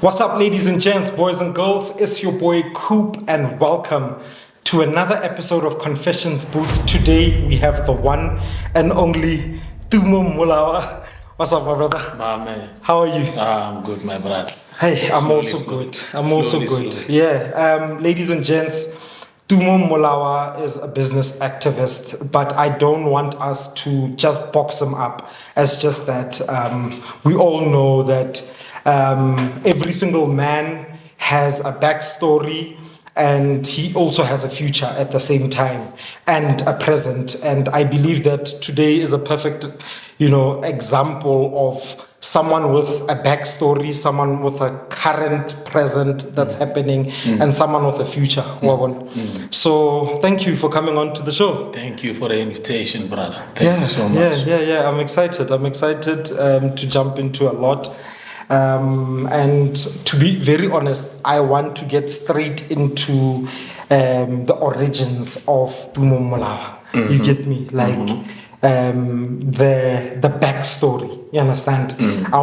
What's up, ladies and gents, boys and girls? It's your boy Coop, and welcome to another episode of Confessions Booth. Today we have the one and only Tumo Mmolawa. What's up, my brother? My man. How are you? I'm good, my brother. Hey, I'm Slowly. also good. Yeah, ladies and gents, Tumo Mmolawa is a business activist, but I don't want us to just box him up as just that. We all know that every single man has a backstory, and he also has a future at the same time and a present. And I believe that today is a perfect, example of someone with a backstory, someone with a current present that's happening, and someone with a future. So thank you for coming on to the show. Thank you for the invitation, brother. Thank you so much. Yeah. I'm excited to jump into a lot. And to be very honest, I want to get straight into the origins of Tumo Mmolawa. You get me? Like the backstory. You understand? I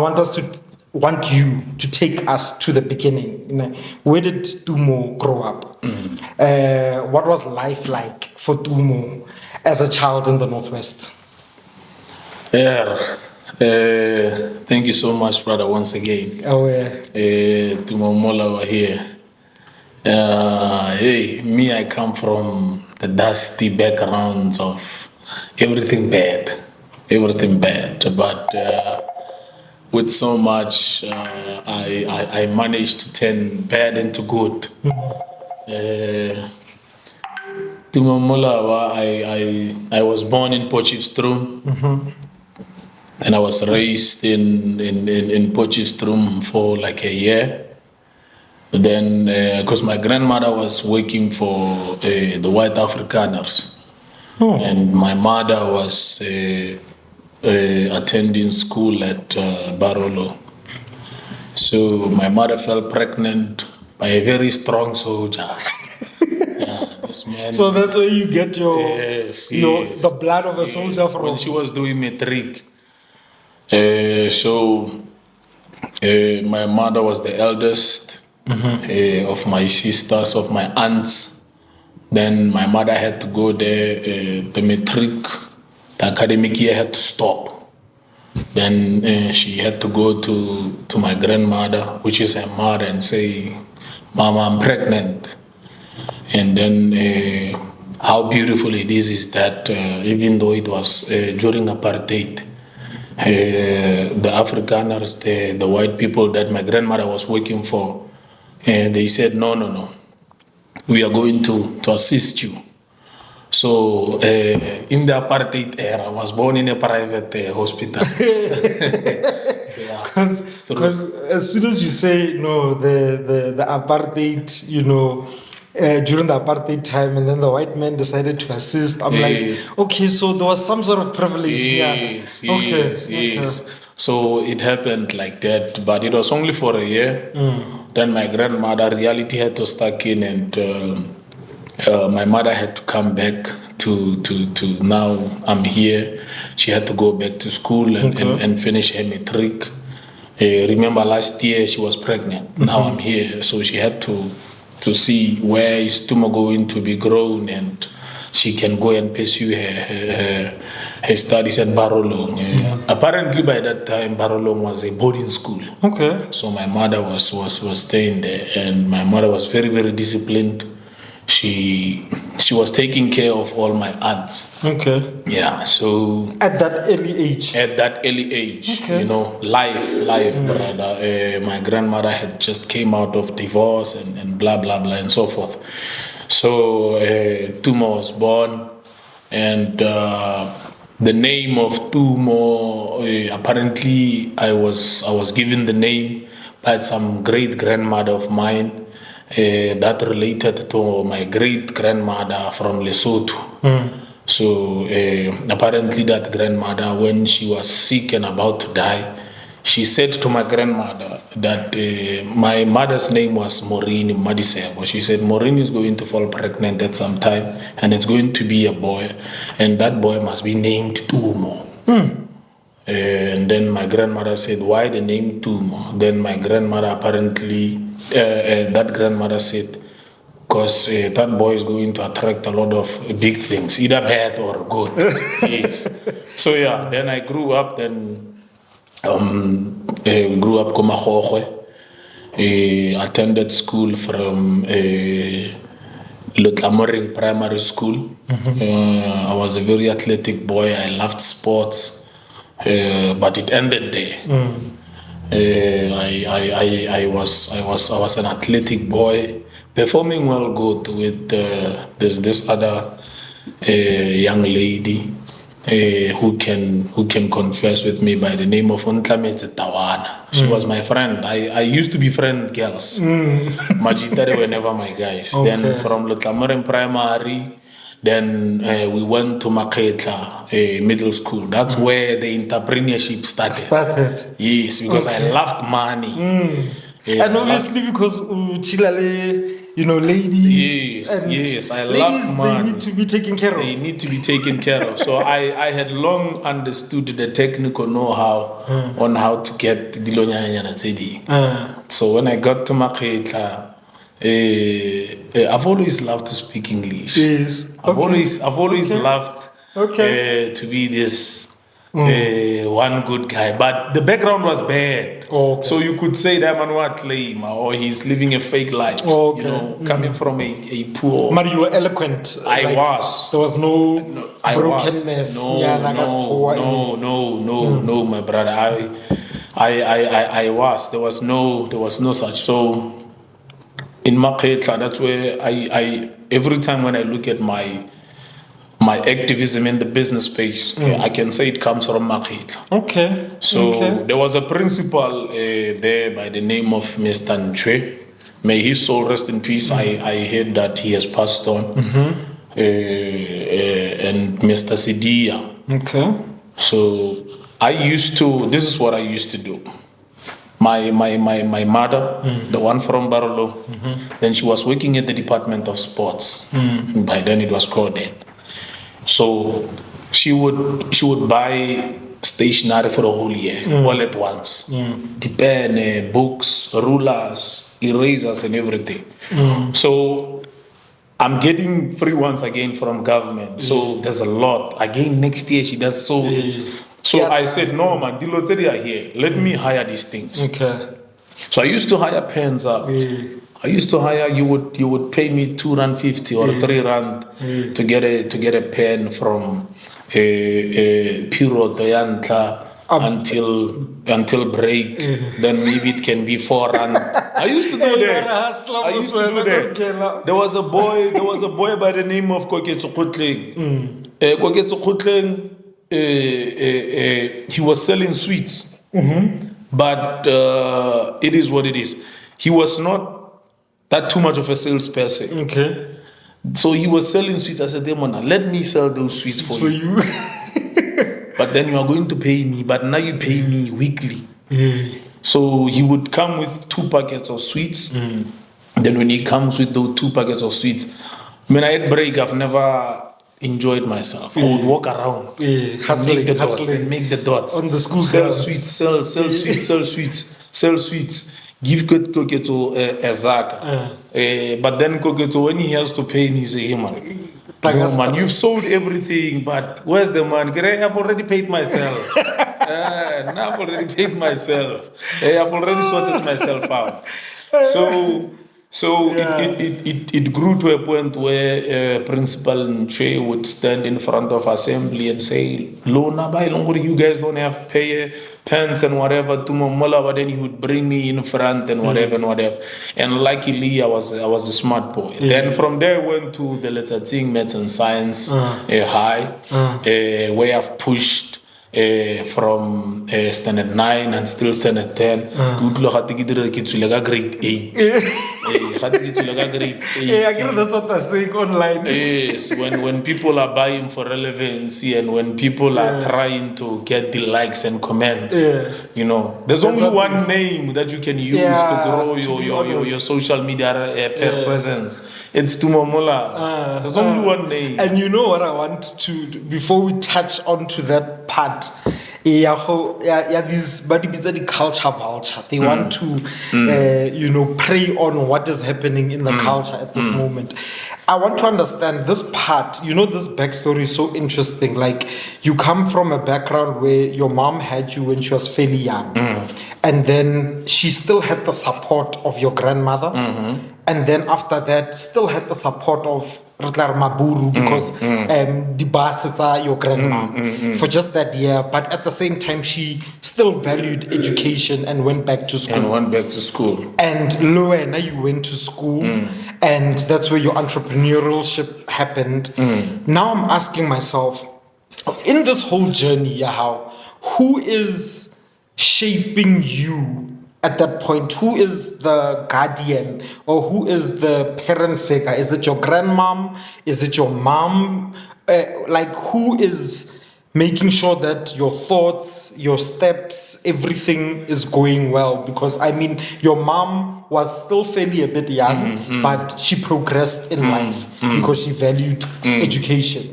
want you to take us to the beginning. Where did Tumo grow up? What was life like for Tumo as a child in the Northwest? Yeah. Thank you so much, brother, once again. Tumo Mmolawa here. I come from the dusty backgrounds of everything bad, but with so much, I managed to turn bad into good. Tumo Mmolawa, I was born in Potchefstroom. And I was raised in Potchefstroom for like a year. Then, because my grandmother was working for the white Afrikaners, and my mother was attending school at Barolo. So my mother fell pregnant by a very strong soldier. This man. So that's where you get the blood of a soldier from. When she was doing matric. My mother was the eldest of my sisters, of my aunts. Then my mother had to go there. The matric, the academic year had to stop. Then she had to go to my grandmother, which is her mother, and say, "Mama, I'm pregnant." And then how beautiful it is that even though it was during apartheid, the Afrikaners, the white people that my grandmother was working for, they said, no, we are going to assist you. So in the apartheid era, I was born in a private hospital. Because as soon as you say, the apartheid, during the apartheid time, and then the white man decided to assist. I'm like, okay, so there was some sort of privilege. Yes. So it happened like that, but it was only for a year. Then my grandmother, reality had to start in, and my mother had to come back to now I'm here. She had to go back to school and finish her matric. Remember last year she was pregnant. Now I'm here, so she had to see where is Tumo going to be grown, and she can go and pursue her studies at Barolong. Apparently by that time Barolong was a boarding school. Okay. So my mother was staying there, and my mother was very, very disciplined. She was taking care of all my aunts. Okay. Yeah. So at that early age. Okay. Life, brother. My grandmother had just came out of divorce and blah blah blah and so forth. So Tumo was born, and the name of Tumo, apparently I was given the name by some great grandmother of mine. That related to my great grandmother from Lesotho. So apparently that grandmother, when she was sick and about to die, she said to my grandmother that my mother's name was Maureen Madisebo. She said Maureen is going to fall pregnant at some time, and it's going to be a boy, and that boy must be named Tumo. And then my grandmother said, why the name Tumo? Then my grandmother apparently, that grandmother said, because that boy is going to attract a lot of big things, either bad or good. Yes. So yeah, then I grew up, then grew up Komagogwe, attended school from Lotlamoring Primary School. I was a very athletic boy. I loved sports, but it ended there. I was an athletic boy, performing well good with there's this other young lady who can confess with me by the name of Untlametse Tawana. She was my friend. I used to befriend girls. Majitare were never my guys. Okay. Then from Lotlamoren Primary, then we went to Maketla Middle School. That's where the entrepreneurship started. Yes, because I loved money. And obviously because Chilale, ladies. Yes, I love ladies, money. they need to be taken care of. They need to be taken care of. So I had long understood the technical know-how on how to get Dilonyanya Tsedi. So when I got to Maketla, I've always loved to speak English. Yes. I've always loved to be this one good guy, but the background was bad. So you could say that man what claim or he's living a fake life. Coming from a poor. But you were eloquent. I was. There was no brokenness. No, my brother. I was. There was no such. So in Maketla, that's where I every time when I look at my activism in the business space, I can say it comes from Maketla. So there was a principal there by the name of Mr. Nchwe. May his soul rest in peace. I heard that he has passed on. And Mr. Sidia. So this is what I used to do. My mother, the one from Barolo, then she was working at the Department of Sports. By then it was called that. So she would buy stationery for the whole year, all at once. The pen, books, rulers, erasers and everything. So I'm getting free ones again from government. So there's a lot. Again next year she does so. So I said, no man, the lottery are here. Let me hire these things. So I used to hire pens out. I used to hire. You would pay me R2.50 or R3 to get a pen from Piro Toyantla until break. Then maybe it can be R4. I used to do that. There was a boy by the name of Koketso Kotleng. Koketso Kotleng. He was selling sweets, but it is what it is. He was not that too much of a salesperson. So he was selling sweets. I said, Demona, let me sell those sweets for you. But then you are going to pay me, but now you pay me weekly. So he would come with 2 packets of sweets. Then when he comes with those 2 packets of sweets, when I had break, I've never enjoyed myself. I would walk around, hustling, make the dots on the school. Sell sweets, sell sweets, sell sweets. Give Koketo a zaka. But then Koketo, when he has to pay me, he say, hey man, no, man, you've sold everything, but where's the money? I've already paid myself. Now I've already paid myself. I've already sorted myself out. So it grew to a point where Principal Nche would stand in front of assembly and say, Lona, you guys don't have pay pens and whatever, Tumo Mmolawa, then he would bring me in front and whatever. And luckily, I was a smart boy. Then from there, I went to the letter thing, Maths and Science high, where I've pushed from standard 9 and still standard 10. Grade 8. That's what I say online. Yes, when people are buying for relevancy and when people are trying to get the likes and comments, there's only one name that you can use to grow your social media presence. It's Tumo Mmolawa. There's only one name. And you know what I want to, before we touch onto that part, these body the culture vulture. They want to, prey on what is happening in the culture at this moment. I want to understand this part. This backstory is so interesting. Like, you come from a background where your mom had you when she was fairly young, and then she still had the support of your grandmother, and then after that, still had the support of Maburu because the basses are your grandma for just that year. But at the same time, she still valued education and went back to school. And Loena, you went to school, and that's where your entrepreneurship happened. Now I'm asking myself, in this whole journey, who is shaping you at that point? Who is the guardian, or who is the parent figure? Is it your grandmom? Is it your mom? Who is making sure that your thoughts, your steps, everything is going well? Because your mom was still fairly a bit young, but she progressed in life because she valued education.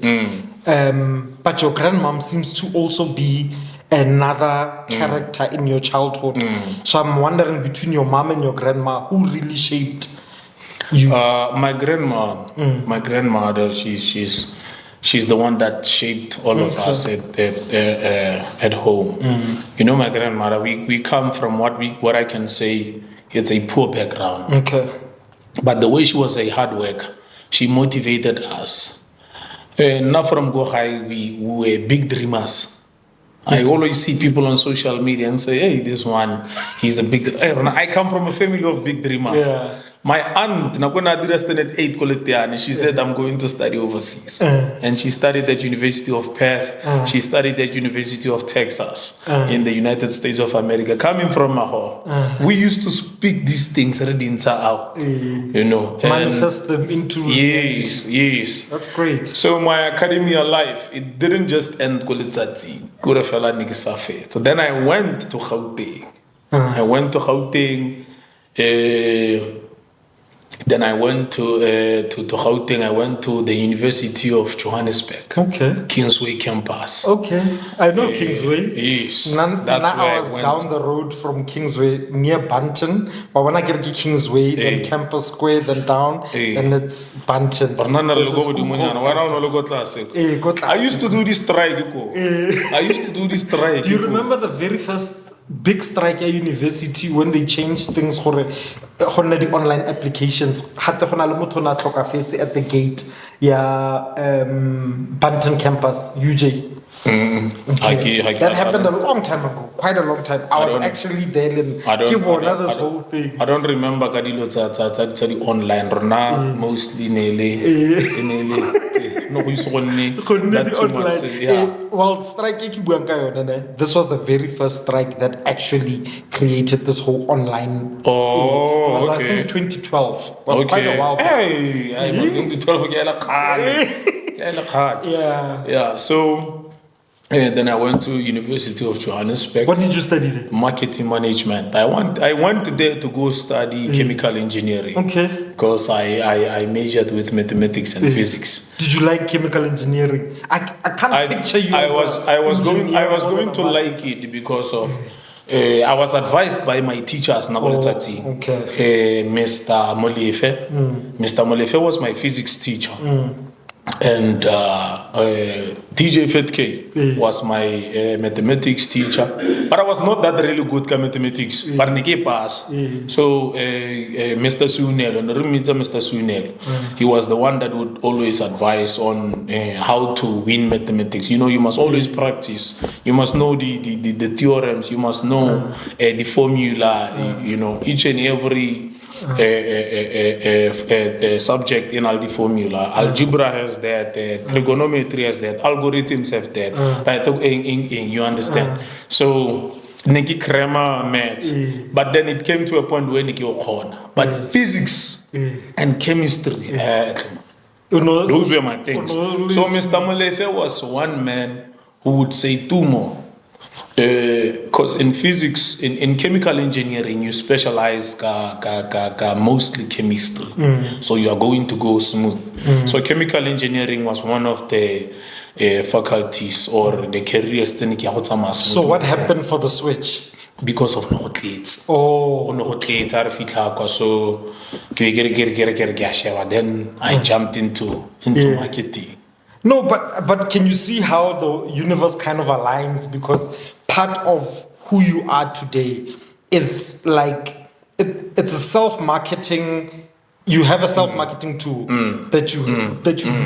But your grandmom seems to also be another character in your childhood. So I'm wondering, between your mom and your grandma, who really shaped you? My grandmother, she's the one that shaped all of us at home. My grandmother, we come from what I can say it's a poor background. But the way she was a hard worker, she motivated us. Not from Gohai, we were big dreamers. I always see people on social media and say, hey, this one, he's a big... I come from a family of big dreamers. My aunt, she said, I'm going to study overseas. And she studied at University of Perth. She studied at University of Texas in the United States of America. Coming from Mahor, we used to speak these things out, manifest them into... Yes. That's great. So my academia life, it didn't just end Kolitsati. So then I went to Gauteng. Then I went to Gauteng. I went to the University of Johannesburg. Kingsway campus. I know Kingsway. Yes. That's where I was down the road from Kingsway near Banton. But when I get to Kingsway, then Campus Square, then down, then it's Banton. I used to do this strike. Do you remember the very first big strike at university when they changed things for the online applications? At the gate, Banton campus, UJ. That happened a long time ago, quite a long time. I was actually there in this whole thing. I don't remember Kadilo online. Mostly Well, strike. This was the very first strike that actually created this whole online. It was, I think, 2012. It was quite a while back. So then I went to University of Johannesburg. What did you study there? Marketing management. I went there to go study chemical engineering. Because I majored with mathematics and physics. Did you like chemical engineering? I can't picture you. I was going to like it because of I was advised by my teachers, Mr. Molefe. Mr. Molefe was my physics teacher. And DJ Fetke was my mathematics teacher, but I was not that really good at mathematics. But I pass. So Mr. Sunel, he was the one that would always advise on how to win mathematics. You must always practice. You must know the theorems. You must know the formula. Each and every subject in all the formula. Algebra has that, trigonometry has that, algorithms have that. You understand? So Niki Krema maths. But then it came to a point where Niki Okona. But physics and chemistry, those were my things. So Mr. Molefe was one man who would say, Tumo, Because in physics, in chemical engineering, you specialize mostly chemistry. So you are going to go smooth. So chemical engineering was one of the faculties or the careers. So what happened for the switch? Because of no clients. Oh, So then I jumped into marketing. No, but can you see how the universe kind of aligns? Because part of who you are today is like it's a self-marketing. You have a self-marketing tool that you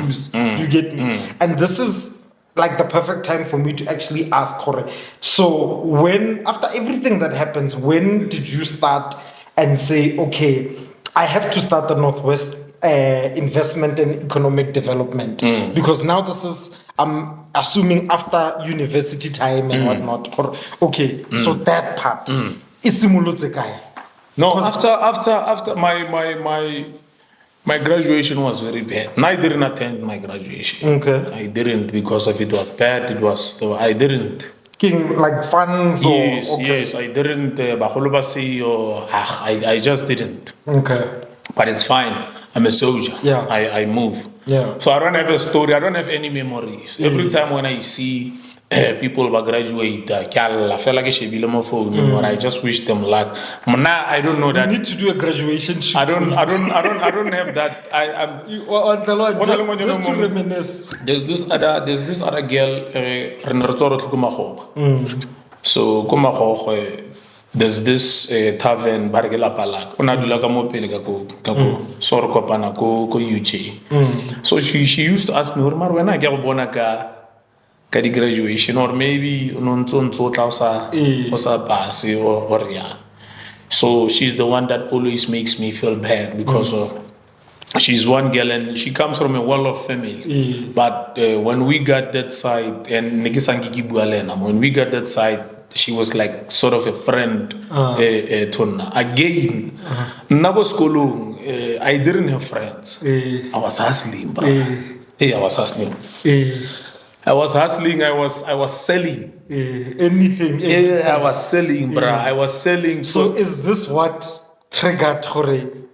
use. You get me? And this is like the perfect time for me to actually ask Kore. So when after everything that happens, when did you start and say, okay, I have to start the Northwest investment and economic development? Because now this is I'm assuming after university time and whatnot. Okay, so that part is simulotse kae? No, after my graduation was very bad. And I didn't attend my graduation. Okay. I didn't because of it was bad. I didn't. Like funds or Yes, yes, I didn't. I just didn't. Okay. But it's fine. I'm a soldier. Yeah. I move. Yeah. So I don't have a story. I don't have any memories. Every time when I see people who graduate, I feel like I just wish them luck. Now I don't know that. We need to do a graduation shoot. I don't have that. Just to reminisce. There's this other girl. So there's this tavern Bargela Palak. Ona dula ka mo pele ka ko sor kopana ko UJ. So she used to ask me, "Mar when I get bona ka di graduation or maybe unontso tla osa pass or yeah." So she's the one that always makes me feel bad because of she's one girl and she comes from a well-off family. But when we got that side and when we got that side, she was like sort of a friend to again. I didn't have friends. I was hustling, bro. I was hustling. I was hustling. I was selling. Anything. I was selling, bro. I was selling. So is this what triggered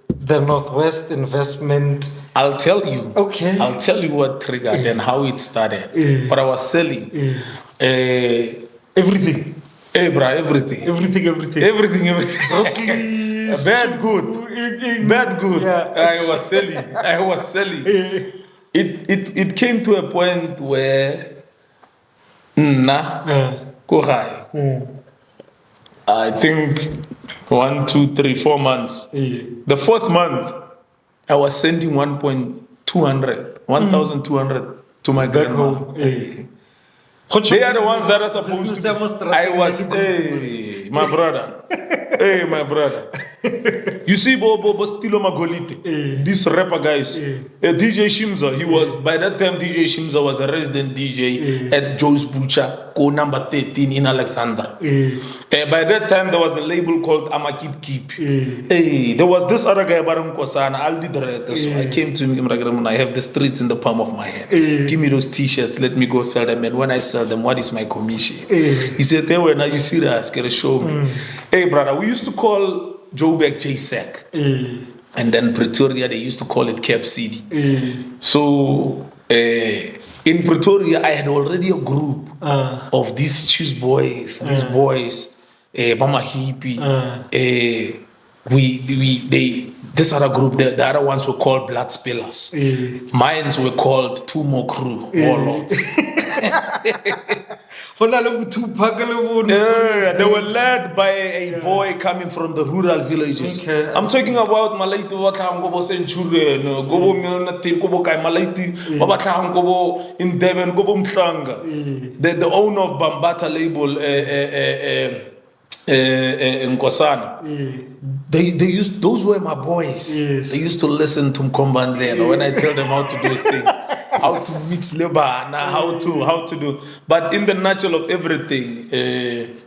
the Northwest investment? I'll tell you. Okay. I'll tell you what triggered and how it started. But I was selling. Everything. Hey, bro, everything. Everything. Bad, good. Bad, good. Yeah. I was selling. It came to a point where I think 1, 2, 3, 4 months. The 4th month, I was sending 1,200 to my grandma. They are the ones that are supposed to. I was, my brother. My brother. You see, Bobo Stilo Magolite, this rapper guys, DJ Shimza. He was by that time. DJ Shimza was a resident DJ at Joe's Butcher, number 13 in Alexandra. By that time, there was a label called Ama Keep. There was this other guy, Barum Kosana, Aldi Director. So I came to him, I have the streets in the palm of my hand. Give me those t-shirts, let me go sell them. And when I sell them, what is my commission? He said, hey, when are you serious? Can you show me? Hey, brother, we used to call Joburg J-Sac. And then Pretoria, they used to call it Cap City. So in Pretoria, I had already a group of these choose boys, Mama Hippie. This other group, the other ones were called Blood Spillers. Mines were called Tumo Crew, Warlords. They were led by a boy coming from the rural villages. Okay, I'm talking about Malaiti Watangobo Centurion, Gobo Milnati, Gobo Kai Malaiti, Watangobo in Devon, Gobo Mtlanga. The owner of Bambata label in Kosana. They used, those were my boys. Yes. They used to listen to Mkombandlela when I tell them how to do those things. How to mix labor, how to do. But in the nutshell of everything,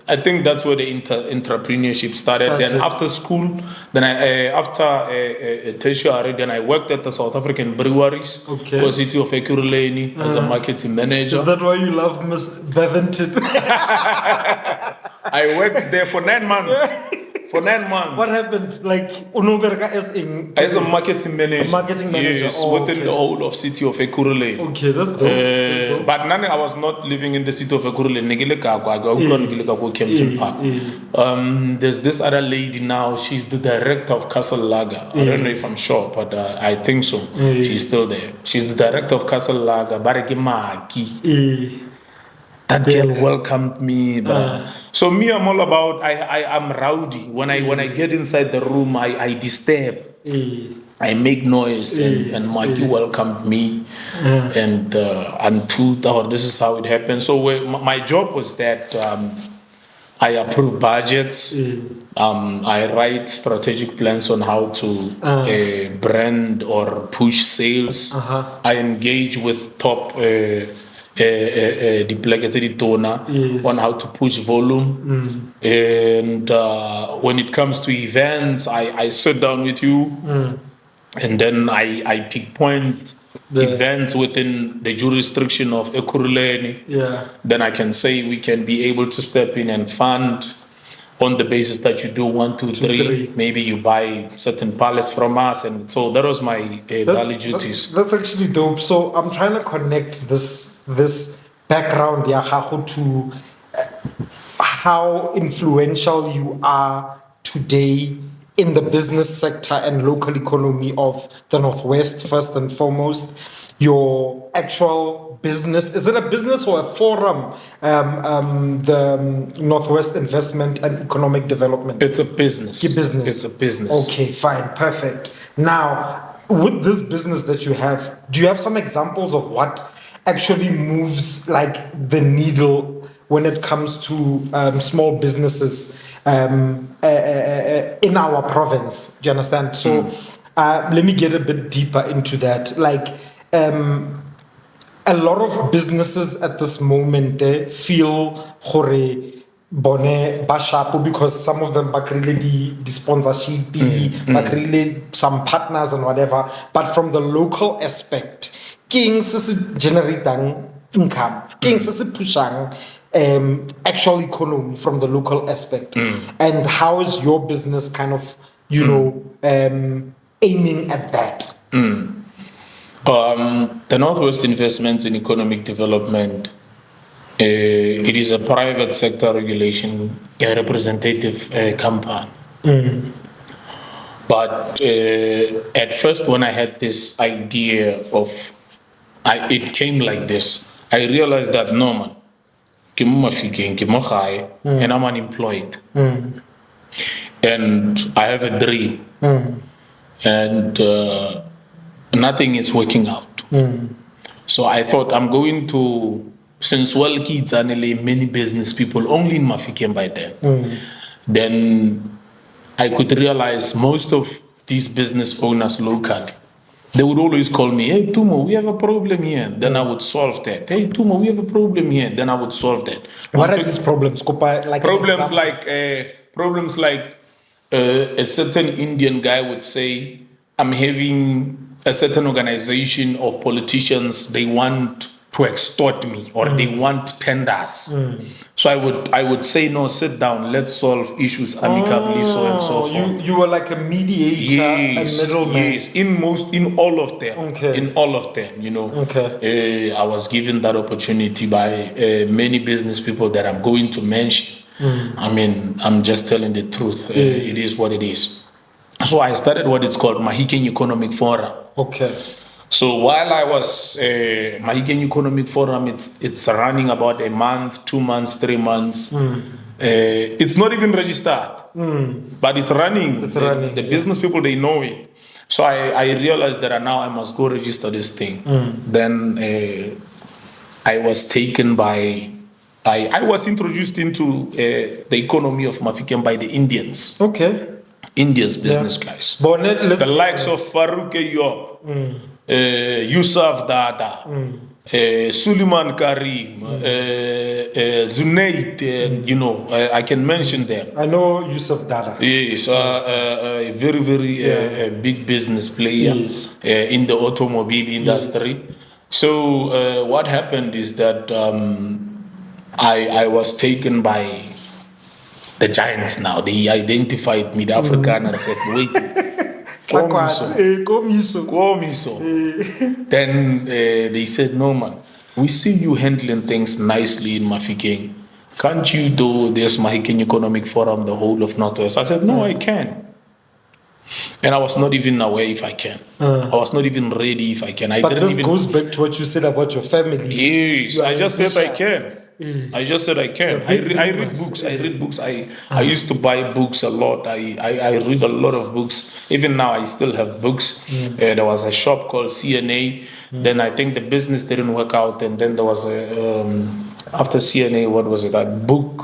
I think that's where the entrepreneurship started. Then after school, then after tertiary, then I worked at the South African breweries, for City of Ekurhuleni as a marketing manager. Is that why you love Miss Bevington? I worked there for 9 months. For 9 months. What happened? Like, as a marketing manager. Marketing manager. Yes, within the whole of City of Ekurhuleni. Okay, that's dope. But I was not living in the City of Ekurhuleni. There's this other lady now. She's the director of Castle Lager. I don't know if I'm sure, but I think so. She's still there. She's the director of Castle Lager. Bareki Maki. That girl welcomed me. So me, I'm all about. I'm rowdy. When I get inside the room, I disturb. I make noise, and Maki welcomed me, and this is how it happened. So my job was that I approve budgets. I write strategic plans on how to brand or push sales. I engage with top. On how to push volume, and when it comes to events, I sit down with you, and then I pinpoint events within the jurisdiction of Ekurhuleni. Then I can say we can be able to step in and fund on the basis that you do 1, 2, 3. Maybe you buy certain pallets from us, and so that was my daily duties. That's actually dope. So I'm trying to connect this background to how influential you are today in the business sector and local economy of the Northwest. First and foremost, your actual business, is it a business or a forum? The Northwest Investment and Economic Development. It's a business. It's a business. Okay, fine, perfect. Now, with this business that you have, do you have some examples of what actually moves like the needle when it comes to small businesses in our province? Do you understand? So let me get a bit deeper into that. Like, a lot of businesses at this moment, they feel bone bashapo because some of them really the sponsorship, really some partners and whatever. But from the local aspect, kings is generating income, kings is pushing actual economy from the local aspect. And how is your business kind of, aiming at that? The Northwest Investments in Economic Development, it is a private sector regulation, a representative company. But at first, when I had this idea of, it came like this. I realized that no man, and I'm unemployed, and I have a dream, and nothing is working out. So I thought I'm going to, since kids are many business people only in Mahikeng by then I could realize most of these business owners locally, they would always call me, hey Tumo, we have a problem here. Then I would solve that. Hey Tumo, we have a problem here. Then I would solve that. What are these problems? Problems like a certain Indian guy would say, I'm having a certain organization of politicians, they want to extort me or they want tenders. So I would say, no, sit down, let's solve issues amicably, so and so forth. You were like a mediator, a middleman. Yes, in all of them. In all of them, I was given that opportunity by many business people that I'm going to mention. I mean, I'm just telling the truth. It is what it is. So I started what is called Mahikeng Economic Forum. So while I was Mahikeng Economic Forum, it's running about a month, 2 months, 3 months. It's not even registered, but it's running. The business people, they know it. So I realized that now I must go register this thing. Then I was taken by. I was introduced into the economy of Mahikeng by the Indians. Indians business guys. The likes of Farouk Eyob, Yusuf Dada, Suleiman Karim, Zunaid, I can mention them. I know Yusuf Dada. Yes, a very, very big business player in the automobile industry. Yes. So what happened is that I was taken by the giants now. They identified me, the African, and said, wait. Then they said, no man, we see you handling things nicely in Mahikeng. Can't you do this Mahikeng Economic Forum, the whole of Northwest? I said, no, I can. And I was not even aware if I can. I was not even ready if I can. But this goes back to what you said about your family. Yes, I just said I can. I just said I can. I read books. I read books. I used to buy books a lot. I read a lot of books. Even now, I still have books. There was a shop called CNA. Then I think the business didn't work out. And then there was after CNA, what was it? A book.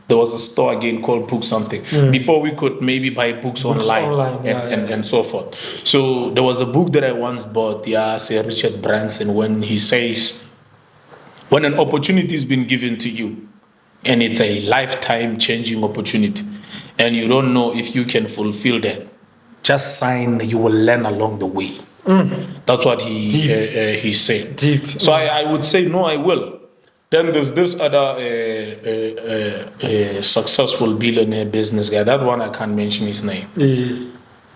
There was a store again called Book Something. Before we could maybe buy books online and so forth. So there was a book that I once bought. Say Richard Branson, when he says, when an opportunity has been given to you and it's a lifetime changing opportunity and you don't know if you can fulfill that, just sign, you will learn along the way. That's what he said. Deep. So I would say, no, I will. Then there's this other successful billionaire business guy. That one, I can't mention his name.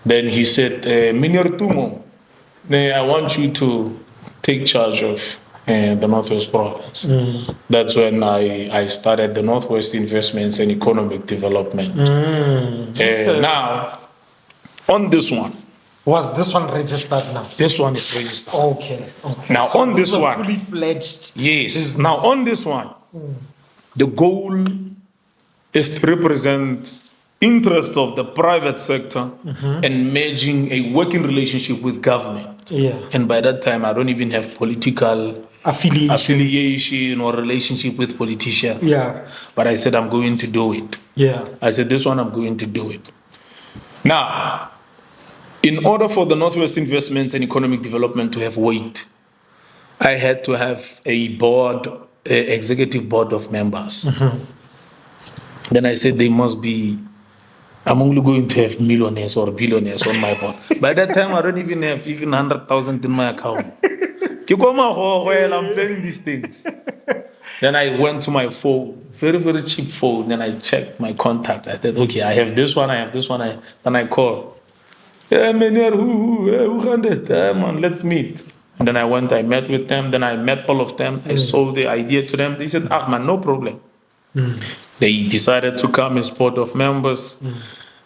Then he said, Minir Tumo, I want you to take charge of the Northwest Province. That's when I started the Northwest Investments and Economic Development. Now, on this one. Was this one registered now? This one is registered. Okay. Now, so on this one. Fully fledged. Yes. Business. Now, on this one, the goal is to represent interest of the private sector and merging a working relationship with government. And by that time, I don't even have political affiliation or relationship with politicians. But I said, I'm going to do it. I said, this one, I'm going to do it. Now, in order for the Northwest Investments and Economic Development to have weight, I had to have a board, executive board of members. Then I said, they must be, I'm only going to have millionaires or billionaires on my board. By that time, I don't even have 100,000 in my account. I'm playing these things. Then I went to my phone, very, very cheap phone. Then I checked my contact. I said, okay, I have this one, I have this one. Then I called. Let's meet. And then I went, I met with them. Then I met all of them. I sold the idea to them. They said, Ahmad, no problem. They decided to come as board of members.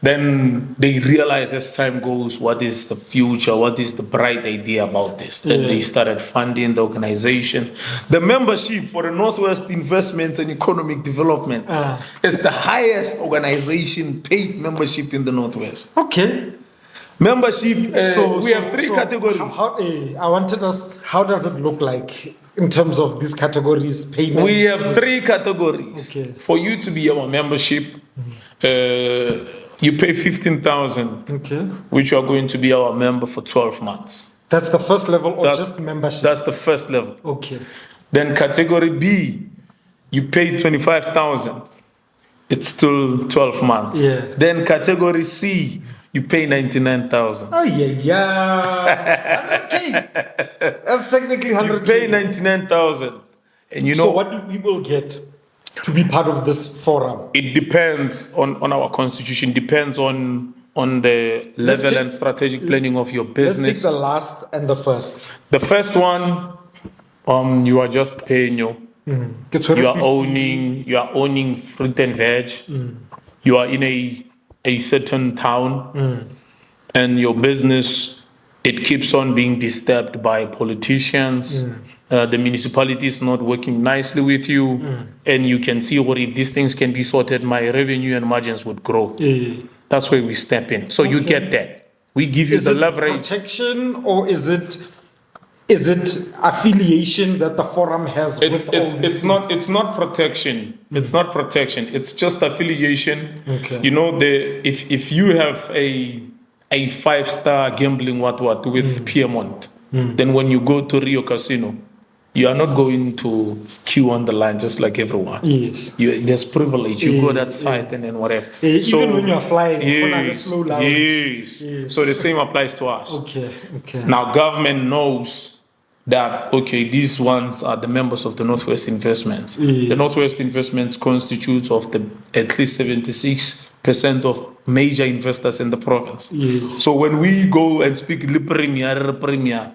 Then they realized as time goes, what is the future? What is the bright idea about this? Then they started funding the organization. The membership for the Northwest Investments and Economic Development is the highest organization paid membership in the Northwest. Okay. Membership, we have three categories. I wanted to ask, how does it look like in terms of these categories? Payment? We have three categories. Okay. For you to be our membership, you pay 15,000, which you are going to be our member for 12 months. That's the first level or just membership? That's the first level. Okay. Then category B, you pay 25,000. It's still 12 months. Then category C, you pay 99,000. Oh, 100K. That's technically 100K. You pay 99,000. And so what do people get to be part of this forum? It depends on our constitution, depends on the level and strategic planning of your business. Let's take the last and the first. The first one, you are just paying you. You are owning fruit and veg. You are in a certain town, and your business, it keeps on being disturbed by politicians. The municipality is not working nicely with you, and you can see what if these things can be sorted, my revenue and margins would grow. That's where we step in. So you get that. We give you the leverage. Is it protection or is it affiliation that the forum has with all these it's not protection. It's not protection. It's just affiliation. You know, if you have a 5-star gambling with Piedmont, then when you go to Rio Casino, you are not going to queue on the line just like everyone. Yes. There's privilege. You go that side and then whatever. Even when you're flying, yes, slow lounge. yes. So the same applies to us. Okay. Now government knows that, okay, these ones are the members of the Northwest Investments. The Northwest Investments constitutes of at least 76% of major investors in the province. So when we go and speak premier,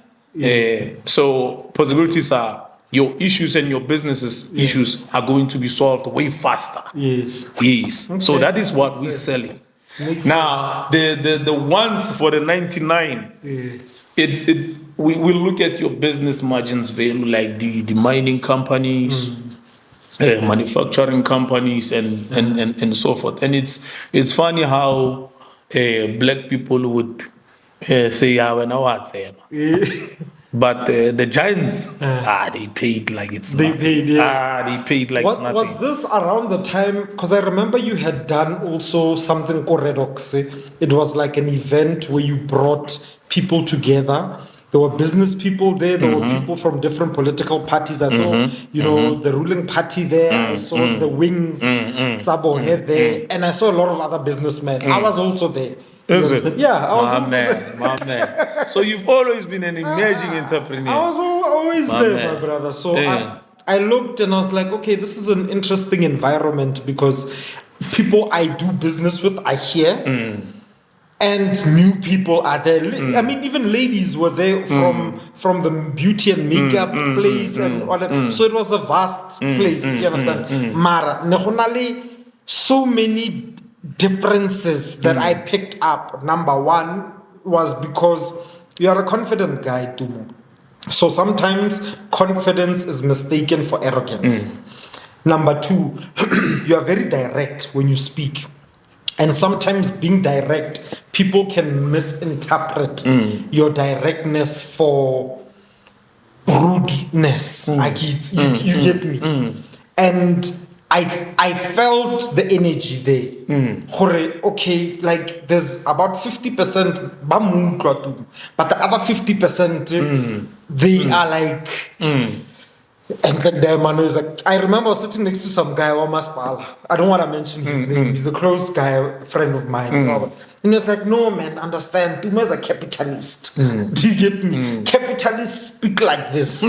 so possibilities are your issues and your businesses issues are going to be solved way faster. Yes. Okay. So that is what we're selling. Now the ones for the 99, we look at your business margins value, like the mining companies, manufacturing companies, and so forth. And it's funny how black people would say, when I was but the giants, they paid like it's nothing. They paid like it's nothing. Was this around the time? Because I remember you had done also something called Redox. It was like an event where you brought people together. There were business people there. There were people from different political parties. I saw, the ruling party there. I saw the Wings, Tsabone there. And I saw a lot of other businessmen. I was also there. Is it? Yeah, I was my man. So you've always been an emerging entrepreneur. I was always there, my brother. So I looked and I was like, okay, this is an interesting environment because people I do business with are here. And new people are there. I mean, even ladies were there from the beauty and makeup place and all that. So it was a vast place. You understand? Mara, so many differences that I picked up. Number one was because you are a confident guy, Tumo. So sometimes confidence is mistaken for arrogance. Number two, you are very direct when you speak. And sometimes being direct, people can misinterpret your directness for rudeness. Like you get me. And I felt the energy there. Okay, like there's about 50%, but the other 50%, they are like. And the man is like, I remember I was sitting next to some guy, I don't want to mention his name. He's a close guy, friend of mine. And he was like, no, man, understand. Tumo is a capitalist. Do you get me? Capitalists speak like this.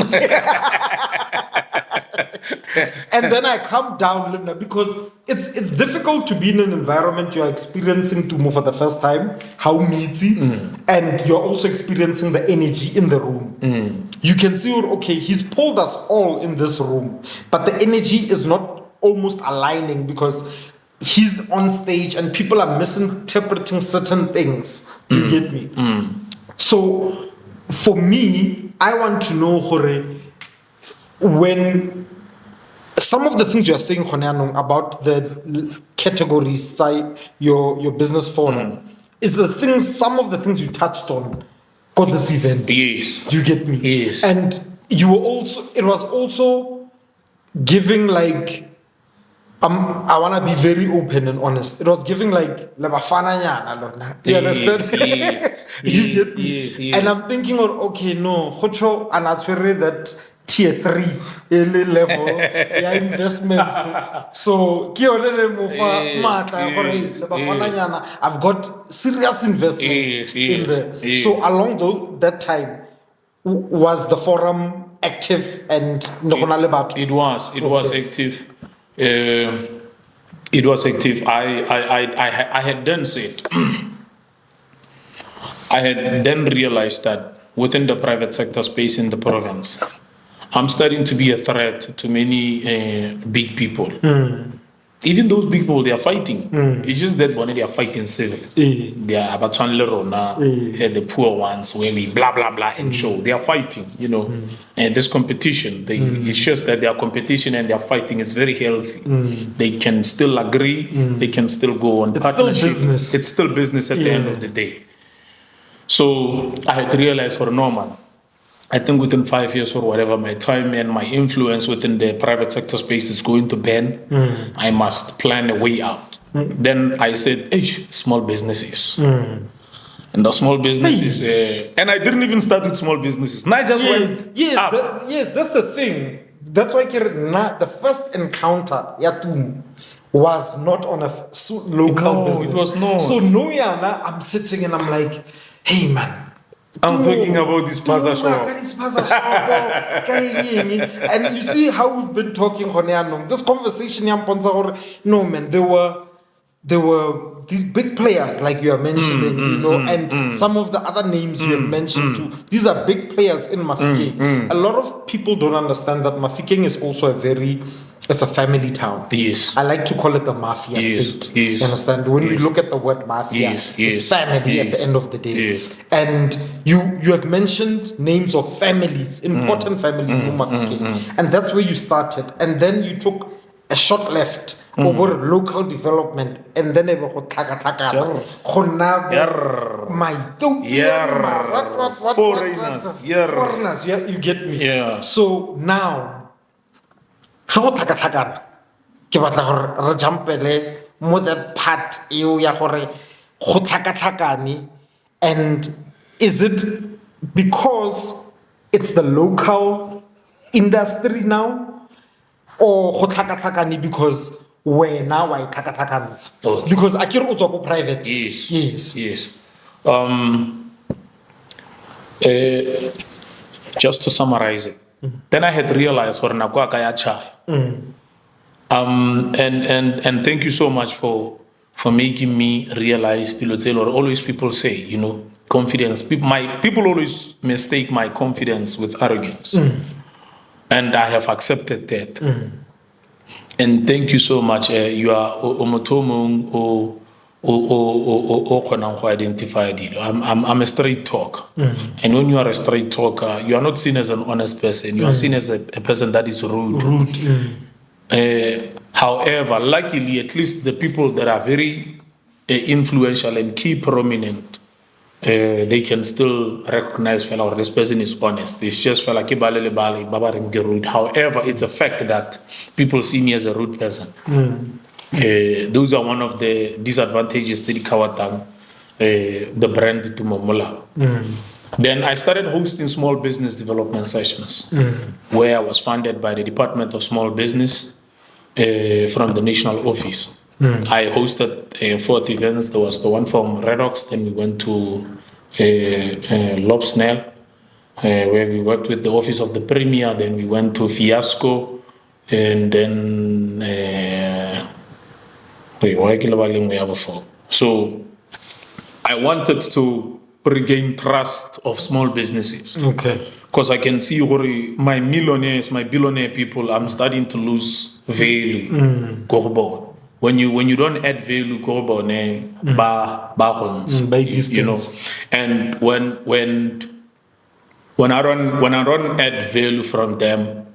And then I come down because it's difficult to be in an environment you're experiencing Tumo for the first time, how meaty, and you're also experiencing the energy in the room. You can see, okay, he's pulled us all in this room, but the energy is not almost aligning because he's on stage and people are misinterpreting certain things. You get me? So for me, I want to know, when some of the things you are saying, about the categories, your business forum, is some of the things you touched on got this event. Yes. Do you get me? Yes. And it was also giving like, I want to be very open and honest. It was giving like, you understand? You get me? Yes. And I'm thinking, okay, no, and I swear that tier 3 level investments. So I've got serious investments in there. So along that time, was the forum active and it was active. It was active. I had then said I had then realized that within the private sector space in the province, I'm starting to be a threat to many big people. Even those big people, they are fighting. It's just that when they are fighting civil. They are about the poor ones where we blah blah blah and show. They are fighting, And this competition, it's just that their competition and their fighting is very healthy. They can still agree. They can still go on partnership. It's still business at the end of the day. So I had realized for Norman, I think within 5 years or whatever, my time and my influence within the private sector space is going to bend. I must plan a way out. Then I said, small businesses. And the small businesses, and I didn't even start with small businesses. I just went up. That's the thing. That's why the first encounter was not on a local business. It was not. So I'm sitting and I'm like, hey man, I'm talking about this Paza shop. And you see how we've been talking, this conversation, no man, there were these big players like you are mentioning, and some of the other names you have mentioned too. These are big players in Mahikeng. A lot of people don't understand that Mahikeng is also it's a family town. Yes. I like to call it the mafia state. Yes. You understand? When we look at the word mafia, it's family at the end of the day. Yes. And you have mentioned names of families, important families in Mahikeng. And that's where you started. And then you took a short left over local development, and then foreigners. You get me? Yeah. So now, ke batla gore re jumpele mo that part eo ya gore go tlhakatlhakane. And is it because it's the local industry now, or go tlhakatlhakane because wena wa itlhakatlhakantsha? Because akere o tswa ko private. Yes. Just to summarize it, then I had realized for nako aka ya chaya. And thank you so much for making me realize always people say, confidence. People always mistake my confidence with arrogance. And I have accepted that. And thank you so much. You are omotomo or identify deal. I'm a straight talker. And when you are a straight talker, you are not seen as an honest person. You are seen as a person that is rude. However, luckily, at least the people that are very influential and key prominent, they can still recognize this person is honest. It's just rude. However, it's a fact that people see me as a rude person. Those are one of the disadvantages to the Kawatang, the brand Tumo Mmolawa. Then I started hosting small business development sessions, where I was funded by the Department of Small Business from the national office. I hosted 4 events. There was the one from Redox, then we went to Lobsnell, where we worked with the office of the Premier, then we went to Fiasco, and then so I wanted to regain trust of small businesses. Okay. Because I can see my millionaires, my billionaire people, I'm starting to lose value. When you don't add value, you know. And when I don't add value from them,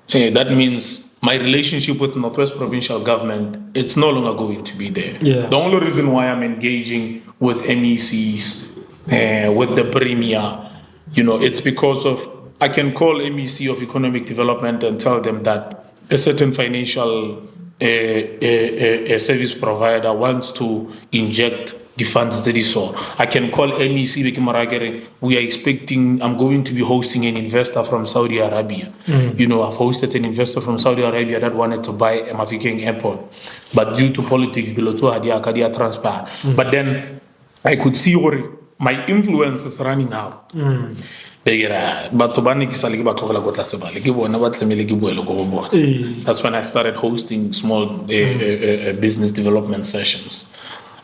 that means my relationship with Northwest Provincial Government, it's no longer going to be there. Yeah. The only reason why I'm engaging with MECs, with the Premier, it's because of, I can call MEC of Economic Development and tell them that a certain financial a service provider wants to inject the funds that he saw. I can call MEC, we are expecting, I'm going to be hosting an investor from Saudi Arabia. I've hosted an investor from Saudi Arabia that wanted to buy a Mahikeng airport. But due to politics, the transpire. But then I could see my influence is running out. That's when I started hosting small business development sessions.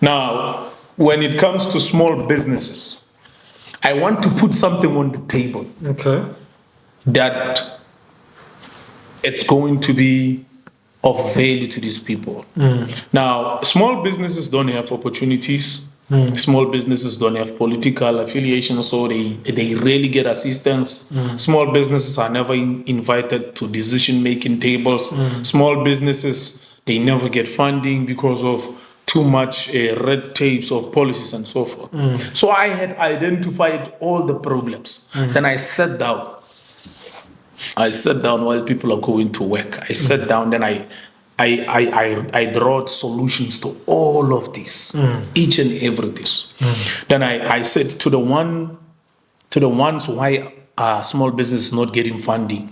Now, when it comes to small businesses, I want to put something on the table. Okay. That it's going to be of value to these people. Now, small businesses don't have opportunities. Small businesses don't have political affiliation, so they rarely get assistance. Small businesses are never invited to decision-making tables. Small businesses, they never get funding because of too much red tapes of policies and so forth. So I had identified all the problems. Then I sat down. While people are going to work. I sat down, then I I brought solutions to all of this, each and every this. Then I said to the ones why small business is not getting funding,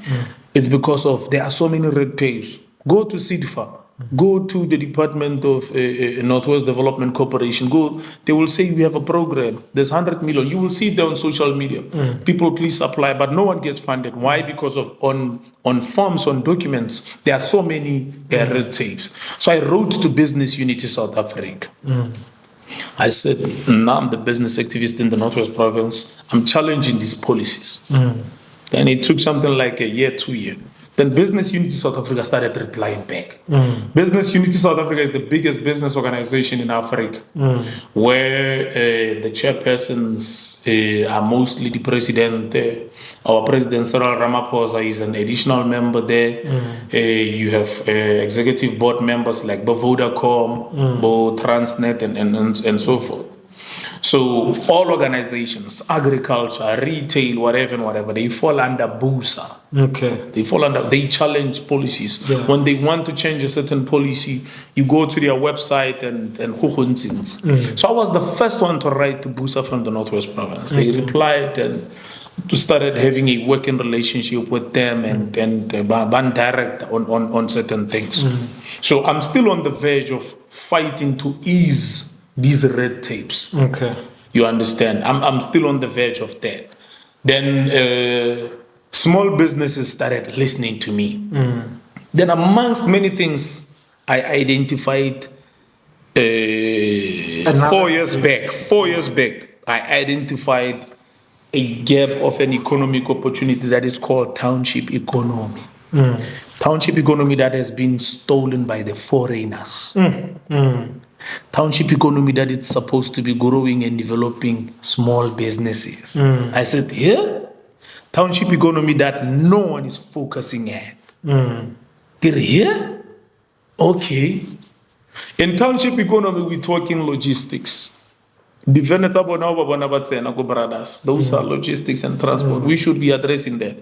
it's because of there are so many red tapes. Go to SIDFA, go to the Department of Northwest Development Corporation. Go, they will say we have a program. There's 100 million. You will see it on social media. People, please apply, but no one gets funded. Why? Because of on forms, on documents, there are so many red tapes. So I wrote to Business Unity South Africa. I said, now I'm the business activist in the Northwest Province. I'm challenging these policies. Then it took something like a year, 2 years. Then Business Unity South Africa started replying back. Business Unity South Africa is the biggest business organization in Africa, where the chairpersons are mostly the president. Our president, Cyril Ramaphosa, is an additional member there. You have executive board members like Vodacom, Transnet, and so forth. So all organizations, agriculture, retail, whatever, they fall under BUSA. They challenge policies. When they want to change a certain policy, you go to their website and So I was the first one to write to BUSA from the Northwest Province. They replied and started having a working relationship with them and ban direct on certain things. So I'm still on the verge of fighting to ease these red tapes. You understand? I'm still on the verge of that. Then small businesses started listening to me. Then amongst many things, I identified 4 years back, I identified a gap of an economic opportunity that is called township economy. Township economy that has been stolen by the foreigners. Township economy that it's supposed to be growing and developing small businesses. I said, township economy that no one is focusing at. Get here? Okay. In township economy, we're talking logistics. Those are logistics and transport. We should be addressing that.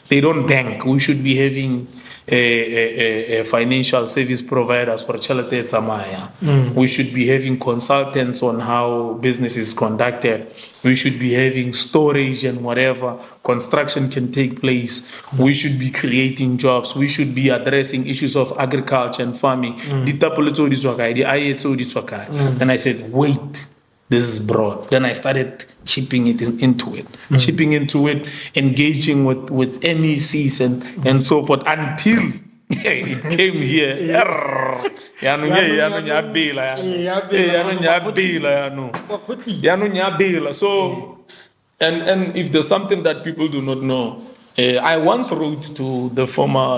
They don't bank. We should be having a financial service providers for Chalate Tsamaya. We should be having consultants on how business is conducted. We should be having storage and whatever. Construction can take place. We should be creating jobs. We should be addressing issues of agriculture and farming. And I said, wait. This is broad. Then I started chipping into it, engaging with MECs and so forth until it came here. So, and if there's something that people do not know, I once wrote to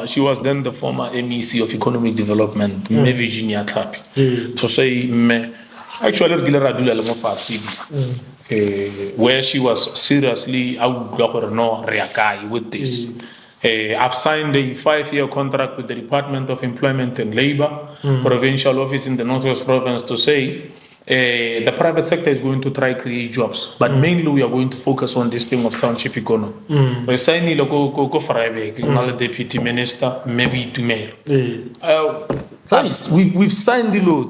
she was then the former MEC of Economic Development, Virginia Tlapi, to say, actually, where she was seriously with this. I've signed a 5-year contract with the Department of Employment and Labor, provincial office in the Northwest Province, to say the private sector is going to try to create jobs, but mainly we are going to focus on this thing of township economy. We're signing the deputy minister, maybe to mail. We've signed the law.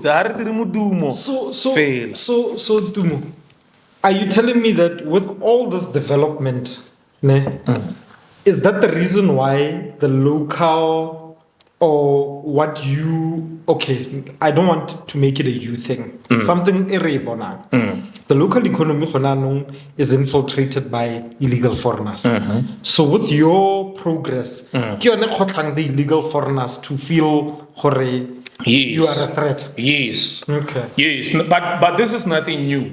So Tumo, are you telling me that with all this development, is that the reason why the local or what you I don't want to make it a you thing. Something irregular. The local economy is infiltrated by illegal foreigners. So with your progress, you are not the illegal foreigners to feel you are a threat. Yes. Okay. Yes, but this is nothing new.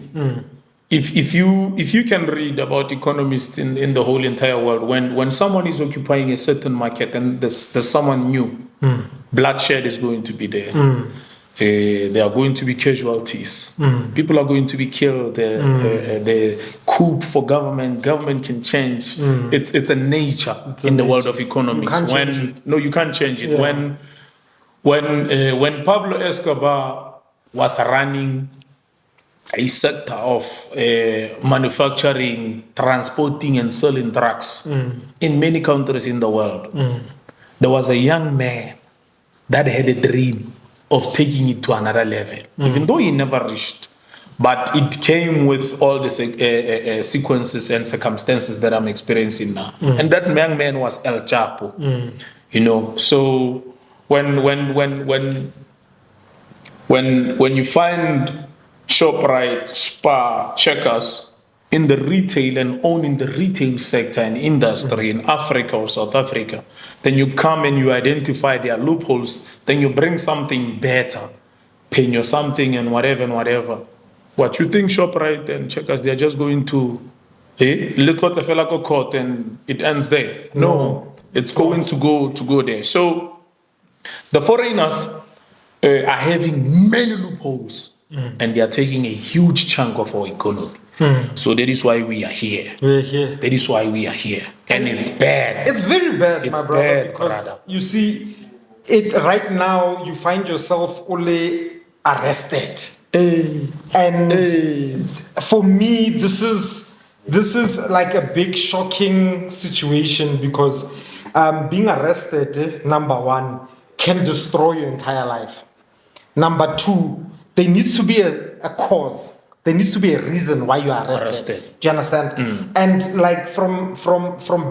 If you can read about economists in the whole entire world, when someone is occupying a certain market and there's someone new, bloodshed is going to be there. There are going to be casualties. People are going to be killed. The coup for government can change. It's a nature in the world of economics. You can't change it. Yeah. When Pablo Escobar was running a sector of manufacturing, transporting, and selling drugs in many countries in the world, there was a young man that had a dream of taking it to another level, even though he never reached. But it came with all the sequences and circumstances that I'm experiencing now. And that young man was El Chapo, you know. So when you find ShopRite, Spar, Checkers in the retail and owning the retail sector and industry in Africa or South Africa, then you come and you identify their loopholes, then you bring something better, pin or something and whatever. What you think ShopRite and Checkers, they're just going to let what the fella go court and it ends there. No, it's going to go there. So the foreigners are having many loopholes and they are taking a huge chunk of our economy. So that is why we are here. We're here. That is why we are here. And it's bad. It's very bad, It's my brother, bad, because brother. you see, it right now you find yourself only arrested. And for me, this is like a big shocking situation because being arrested, number one, can destroy your entire life. Number two, there needs to be a cause. There needs to be a reason why you are arrested. Do you understand? And like from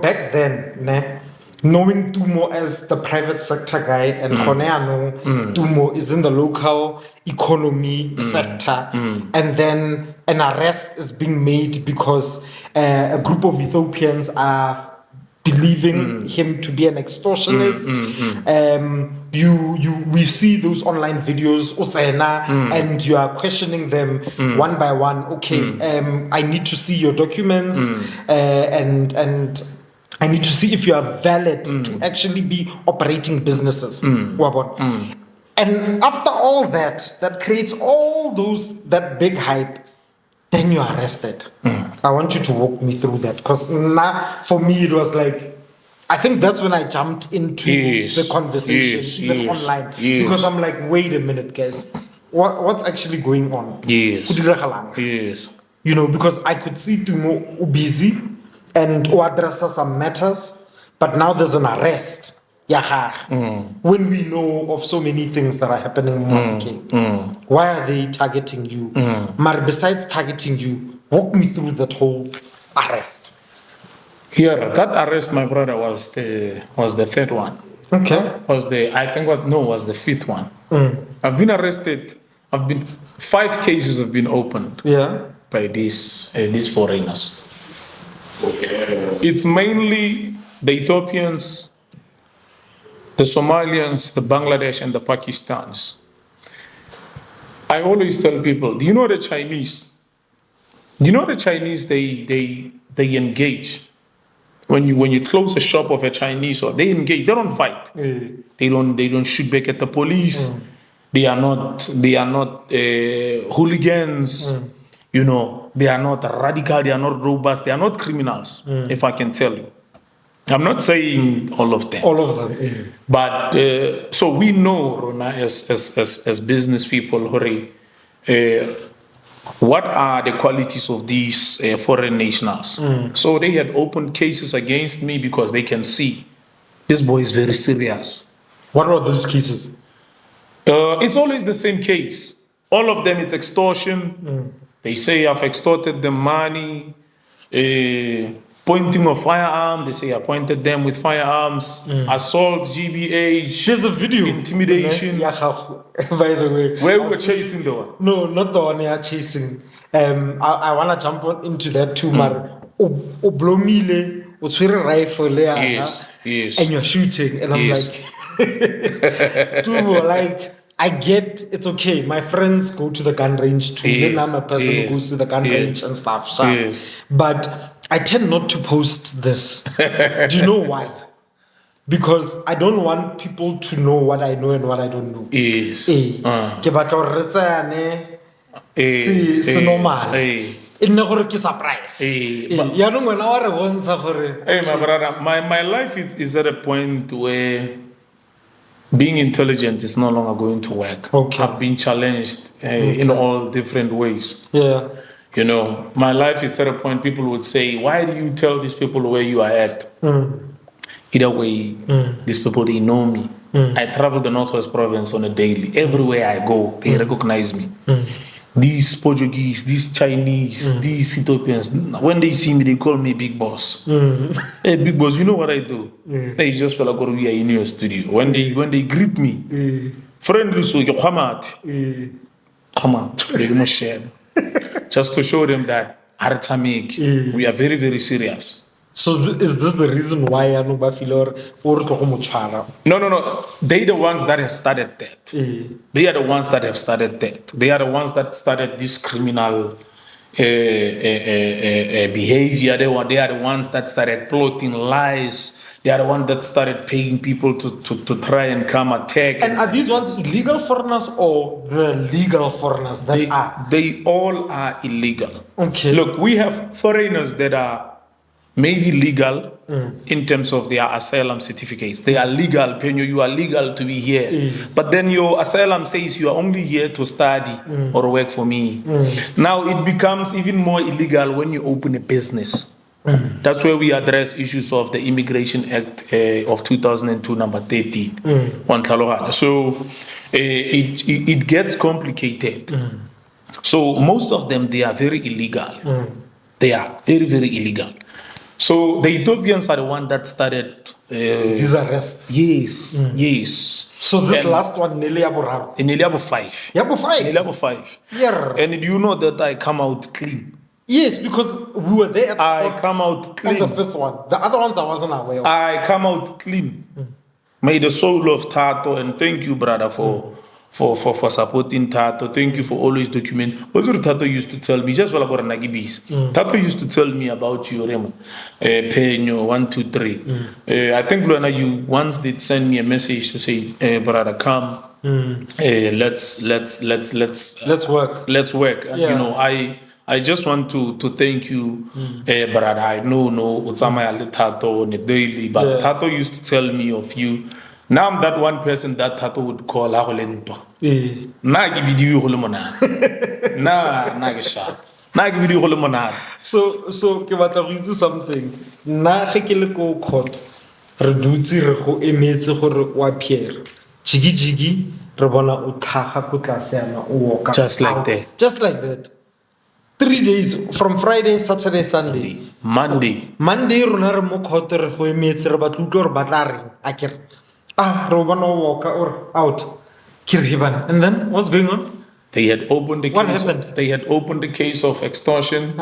back then, ne, knowing Tumo as the private sector guy and Tumo is in the local economy sector, and then an arrest is being made because a group of Ethiopians are believing him to be an extortionist. We see those online videos, and you are questioning them one by one. Okay, I need to see your documents, and I need to see if you are valid to actually be operating businesses. And after all that creates all that big hype. Then you are arrested. I want you to walk me through that because now for me it was like, I think that's when I jumped into the conversation, even online, because I'm like, wait a minute, guys, what's actually going on? Yes. You know, because I could see Tumo busy and address some matters, but now there's an arrest. When we know of so many things that are happening in Mahikeng, why are they targeting you? But besides targeting you, walk me through that whole arrest. Yeah, that arrest, my brother, was the third one. Okay. Was the fifth one. I've been arrested. 5 cases have been opened. Yeah. By these foreigners. It's mainly the Ethiopians, the Somalians, the Bangladesh, and the Pakistanis. I always tell people, do you know the Chinese? You know the Chinese, they engage. When you close a shop of a Chinese, or they engage, they don't fight. They don't shoot back at the police. They are not hooligans. You know, they are not radical, they are not robust, they are not criminals, if I can tell you. I'm not saying all of them. All of them. But so we know, Rona, as business people, Hori, what are the qualities of these foreign nationals? So they had opened cases against me because they can see this boy is very serious. What are those cases? It's always the same case. All of them, it's extortion. They say I've extorted them money. Pointing of firearm, they say I pointed them with firearms. Assault, GBH. There's a video. Intimidation. By the way. Where we were chasing the one? No, not the one you're chasing. I want to jump into that too, Mar. Oblomile, Utswiri rifle, yes. And you're shooting. And I'm like, I get it's okay. My friends go to the gun range too. Then I'm a person who goes to the gun range and stuff. But I tend not to post this. Do you know why? Because I don't want people to know what I know and what I don't know. Yes. Normal. It's surprise. Hey, my brother, my life is at a point where being intelligent is no longer going to work. Okay. I've been challenged in all different ways. Yeah. You know, my life is at a point people would say, why do you tell these people where you are at? Either way, these people, they know me. I travel the Northwest Province on a daily. Everywhere I go, they recognize me. These Portuguese, these Chinese, these Ethiopians, when they see me, they call me Big Boss. Hey, Big Boss, you know what I do? They just feel like we are in your studio. When they greet me, friendly, so you come out, just to show them that we are very, very serious. So is this the reason why Anuba Filor or Tohomuchara? No. They the ones that have started that. They are the ones that have started that. They are the ones that started this criminal behavior. They are the ones that started plotting lies. They are the ones that started paying people to try and come attack. And are these ones illegal foreigners or the legal foreigners They all are illegal. Okay. Look, we have foreigners that are maybe legal in terms of their asylum certificates. They are legal, Penyo, you are legal to be here. But then your asylum says you are only here to study or work for me. Now it becomes even more illegal when you open a business. That's where we address issues of the Immigration Act of 2002, number 30. So it gets complicated. So most of them, they are very illegal. They are very, very illegal. So the Ethiopians are the one that started these arrests. Yes. So this last one, Neliaboraro. In Neliabo 5. Neliabo 5. Yeah. And do you know that I come out clean? Yes, because we were there. I come out clean. On the 5th one. The other ones I wasn't aware of. I come out clean. May the soul of Thato, and thank you, brother, for supporting Thato. Thank you for always documenting. Also, Thato used to tell me, just while I got Nagibis, Thato used to tell me about you, Remo. Penyo, 1, 2, 3. I think, Luana, you once did send me a message to say, brother, come. Let's work. Let's work. And, you know, I just want to thank you, brother. I know, Utsamaya Thato on a daily, but Thato used to tell me of you. Now I'm that one person that Thato would call Aholento. So ke batla go itse something. Nna ge ke le ko court re dutse re go emetse gore wa Pierre. Jigi re bona o tlhaga go tlase yana o walk just like that. Just like that. 3 days from Friday, Saturday, Sunday. Monday rona re mo court re go emetse re batla utlwa re batla reng akere. Re bona o walk or out. And then what's going on? They had opened the what case. Happened? They had opened the case of extortion.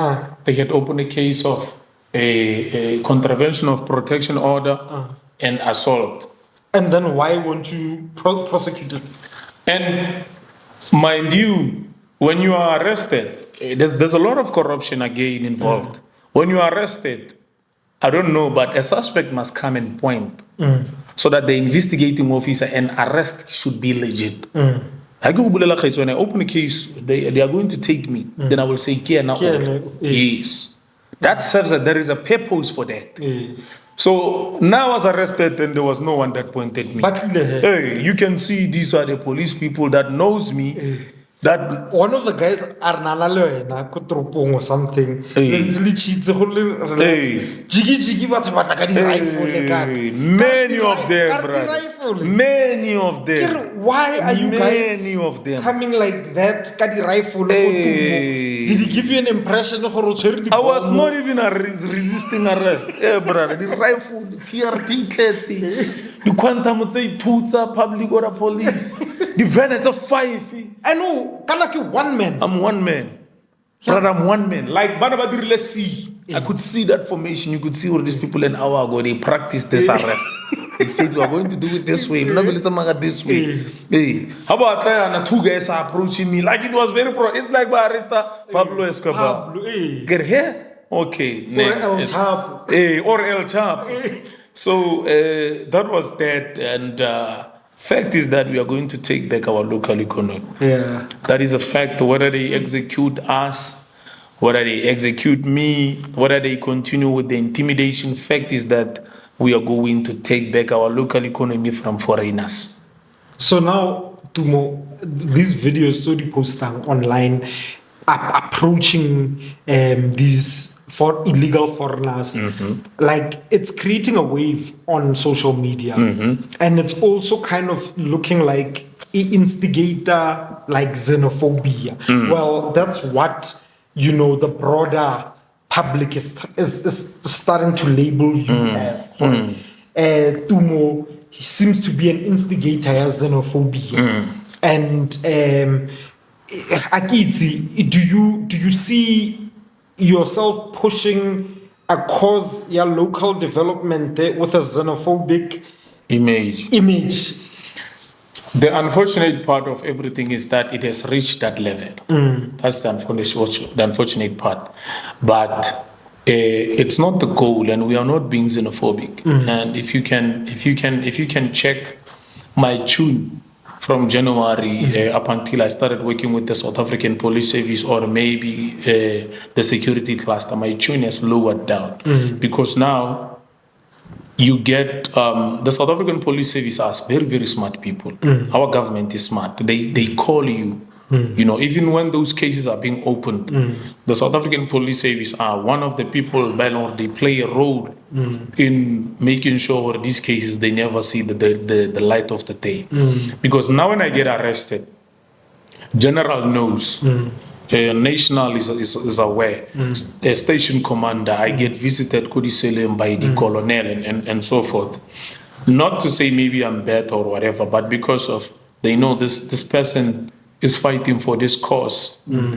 They had opened the case of a contravention of protection order and assault. And then why won't you prosecute it? And mind you, when you are arrested, there's a lot of corruption again involved. When you are arrested, I don't know, but a suspect must come and point so that the investigating officer and arrest should be legit. I go when I open a case, they are going to take me. Then I will say, yes. That serves that there is a purpose for that. So now I was arrested and there was no one that pointed me. But hey, you can see these are the police people that knows me. That one of the guys are nalalo ko tropong or something. Jigi many of them, brother. Many of them. Why are you guys coming like that? Rifle. Did he give you an impression of I was not even resisting arrest. Yeah, brother. The rifle, the TRT, the quantum of public order police. The van is a 5. I know, one man. I'm one man. Brother, I'm one man. Like, let's see. I could see that formation. You could see all these people an hour ago. They practiced this arrest. They said, we are going to do it this way. We're not going to do it this way. Hey. How about and 2 guys are approaching me? Like, it was very It's like by arresta Pablo Escobar. Get here? Okay. Or El Chap. So, that was that. And fact is that we are going to take back our local economy. Yeah. That is a fact. Whether they execute us, whether they execute me, whether they continue with the intimidation, fact is that we are going to take back our local economy from foreigners. So now, Tumo, these videos so they post online approaching these for illegal foreigners, like it's creating a wave on social media, and it's also kind of looking like an instigator, like xenophobia. Well, that's what the broader public is starting to label you as. Tumo, he seems to be an instigator of xenophobia, and Akitsi, do you see yourself pushing a cause, local development with a xenophobic image? The unfortunate part of everything is that it has reached that level. That's the unfortunate part. But it's not the goal, and we are not being xenophobic. And if you can check my tune from January up until I started working with the South African Police Service, or maybe the security cluster, my tune has lowered down because now you get the South African Police Service are very, very smart people. Our government is smart. They call you. Even when those cases are being opened, the South African Police Service are one of the people, they play a role in making sure these cases, they never see the light of the day. Because now when I get arrested, General knows, National is aware, a station commander, I get visited Kudiselem by the colonel and so forth. Not to say maybe I'm bad or whatever, but because of they know this person is fighting for this cause. When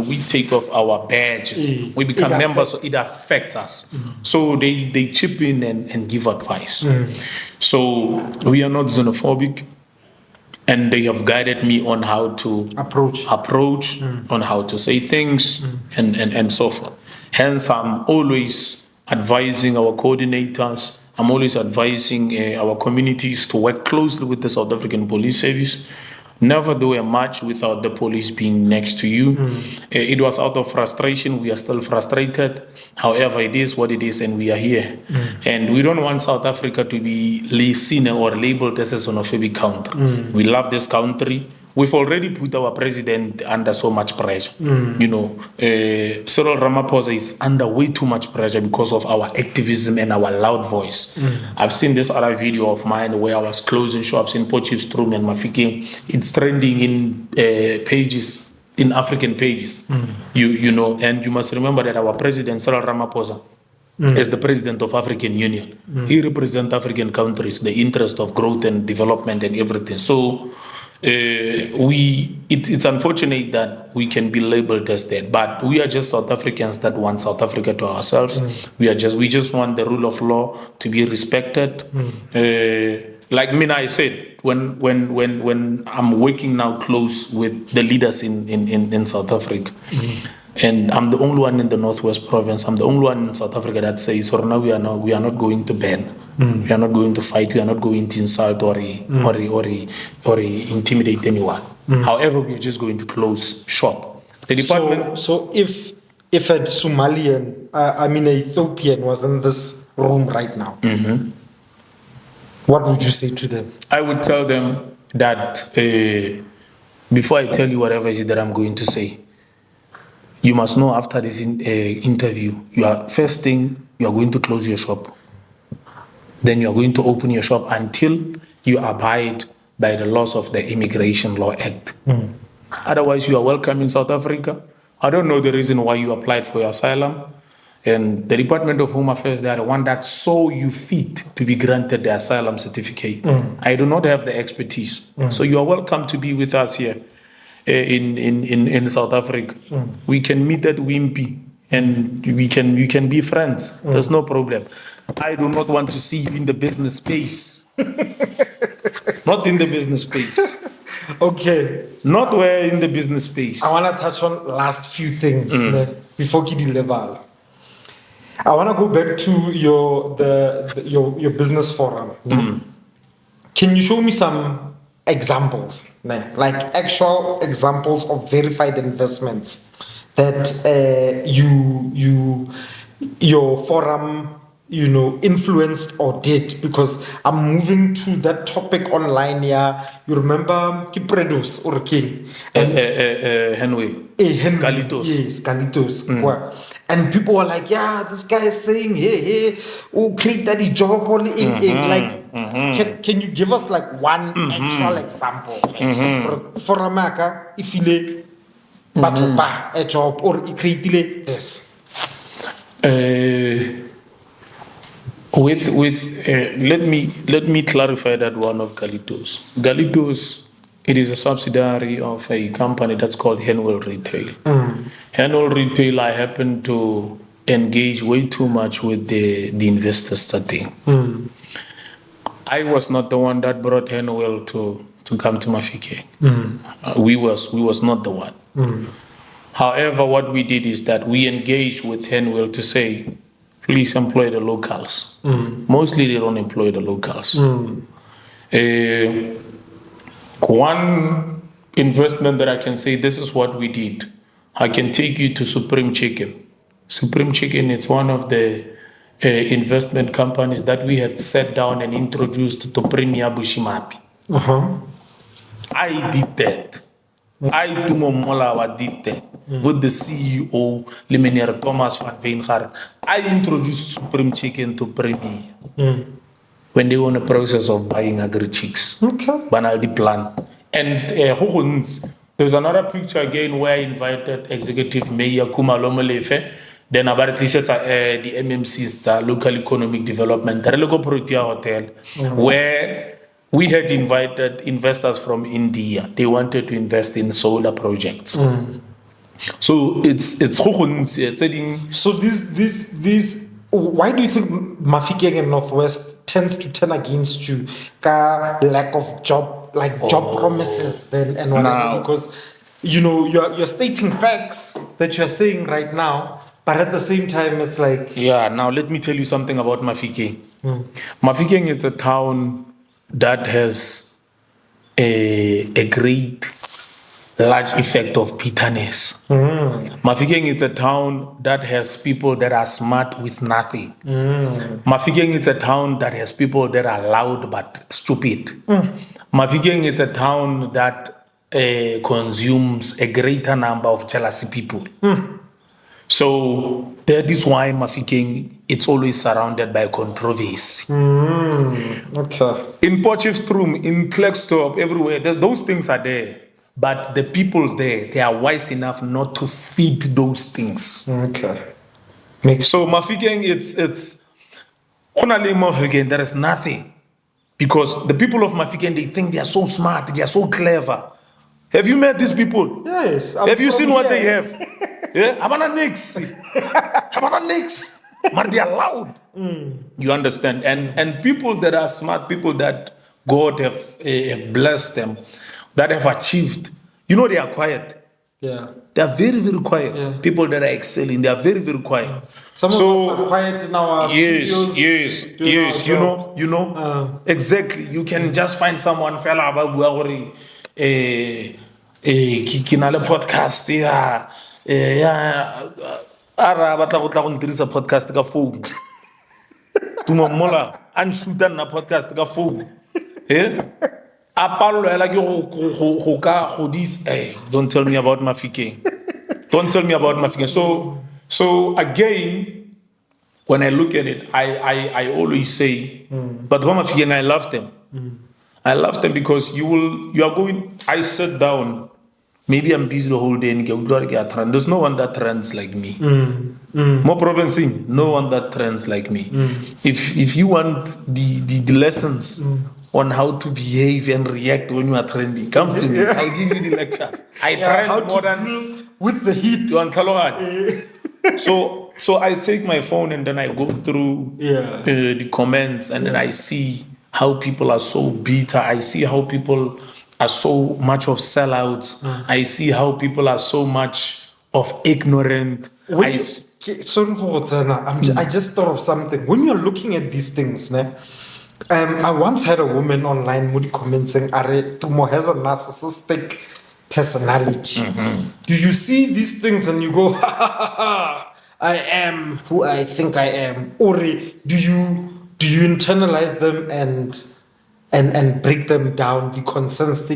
we take off our badges, we become members, so it affects us. So they chip in and give advice. So we are not xenophobic, and they have guided me on how to approach on how to say things and so forth. Hence, I'm always advising our coordinators, I'm always advising our communities to work closely with the South African Police Service. Never do a march without the police being next to you. It was out of frustration. We are still frustrated. However, it is what it is, and we are here. And we don't want South Africa to be seen or labeled as a xenophobic country. We love this country. We've already put our president under so much pressure. Cyril Ramaphosa is under way too much pressure because of our activism and our loud voice. I've seen this other video of mine where I was closing shops in Potchefstroom and Mahikeng. It's trending in pages, in African pages. And you must remember that our president, Cyril Ramaphosa, as the president of African Union, he represents African countries, the interest of growth and development and everything. So it's unfortunate that we can be labeled as that, but we are just South Africans that want South Africa to ourselves. We just want the rule of law to be respected. Like Mina, I said, when I'm working now close with the leaders in South Africa, and I'm the only one in the Northwest Province, I'm the only one in South Africa that says, or now we are not going to ban. We are not going to fight. We are not going to insult or intimidate anyone. However, we are just going to close shop. The department. So if a Somalian, an Ethiopian was in this room right now, what would you say to them? I would tell them that before I tell you whatever it is that I'm going to say, you must know after this interview, first thing, you are going to close your shop. Then you are going to open your shop until you abide by the laws of the Immigration Law Act. Otherwise, you are welcome in South Africa. I don't know the reason why you applied for your asylum. And the Department of Home Affairs, they are the one that saw you fit to be granted the asylum certificate. I do not have the expertise. So you are welcome to be with us here in South Africa. We can meet at Wimpy and we can be friends. There's no problem. I do not want to see you in the business space. Not in the business space. Okay. Not where in the business space. I want to touch on last few things before Kidi level. I want to go back to your business forum. Can you show me some examples, like actual examples of verified investments that your forum influenced or did? Because I'm moving to that topic online here. You remember Kipredos or King? Henry. Galitos. Yes, Galitos. and people were like, yeah, this guy is saying, hey, oh, create that job only in like, can you give us like one actual example for America if you batho ba a job or create this? Let me clarify that one of Galitos. Galitos, it is a subsidiary of a company that's called Henwell Retail. Henwell Retail, I happen to engage way too much with the investor study. I was not the one that brought Henwell to come to Mahikeng. We was not the one. However, what we did is that we engaged with Henwell to say, please employ the locals. Mostly they don't employ the locals. One investment that I can say, this is what we did. I can take you to Supreme Chicken. Supreme Chicken, it's one of the investment companies that we had sat down and introduced to Premier Bushimapi. I did that. I, Tumo Mmolawa, did that with the CEO, Limeneer Thomas van Veengaard. I introduced Supreme Chicken to Premier when they were in the process of buying agri-chicks. Banaldi plan. And there's another picture again where I invited Executive Mayor Kumalo Molefe, then about the MMC's local economic development, the Logo Protea Hotel, where we had invited investors from India. They wanted to invest in solar projects. So it's so this why do you think Mahikeng and Northwest tends to turn against you? Lack of job promises then and whatever, now, because you're stating facts that you're saying right now, but at the same time it's like, now let me tell you something about Mahikeng. Mahikeng is a town that has a great large effect of bitterness. Mahikeng is a town that has people that are smart with nothing. Mahikeng is a town that has people that are loud but stupid. Mahikeng is a town that consumes a greater number of jealousy people. So that is why Mahikeng, it's always surrounded by controversy. In Potchefstroom, in Klerksdorp, everywhere, those things are there. But the peoples there, they are wise enough not to feed those things. So Mahikeng, it's only Mahikeng, there is nothing. Because the people of Mahikeng, they think they are so smart, they are so clever. Have you met these people? Yes. Have you seen what they have? Yeah, Habana nix. But they are loud. You understand? And people that are smart, people that God have blessed them, that have achieved, they are quiet. Yeah. They are very, very quiet. Yeah. People that are excelling, they are very, very quiet. Some of us are quiet in our studios. Yes. Exactly. You can just find someone fella about kinale podcast ara batla go tla go ntirisa podcast ka phone. Tumo Mmolawa an shoota na podcast ka phone. Apalo ela ke go ka go dis don't tell me about Mahikeng. Don't tell me about Mahikeng. So again, when I look at it, I always say, but Mahikeng, I love them. I love them because you are going. I sit down. Maybe I'm busy the whole day and there's no one that trends like me. More provincing, no one that trends like me. If you want the lessons on how to behave and react when you are trending, come to me. I'll give you the lectures. I trend how more to than deal with the heat. So I take my phone and then I go through the comments and then I see how people are so bitter. I see how people are so much of sellouts. I see how people are so much of ignorant. I just thought of something. When you're looking at these things, I once had a woman online who comments saying, Tumo has a narcissistic personality. Do you see these things and you go, I am who I think I am? Or do you internalize them and and break them down, the concerns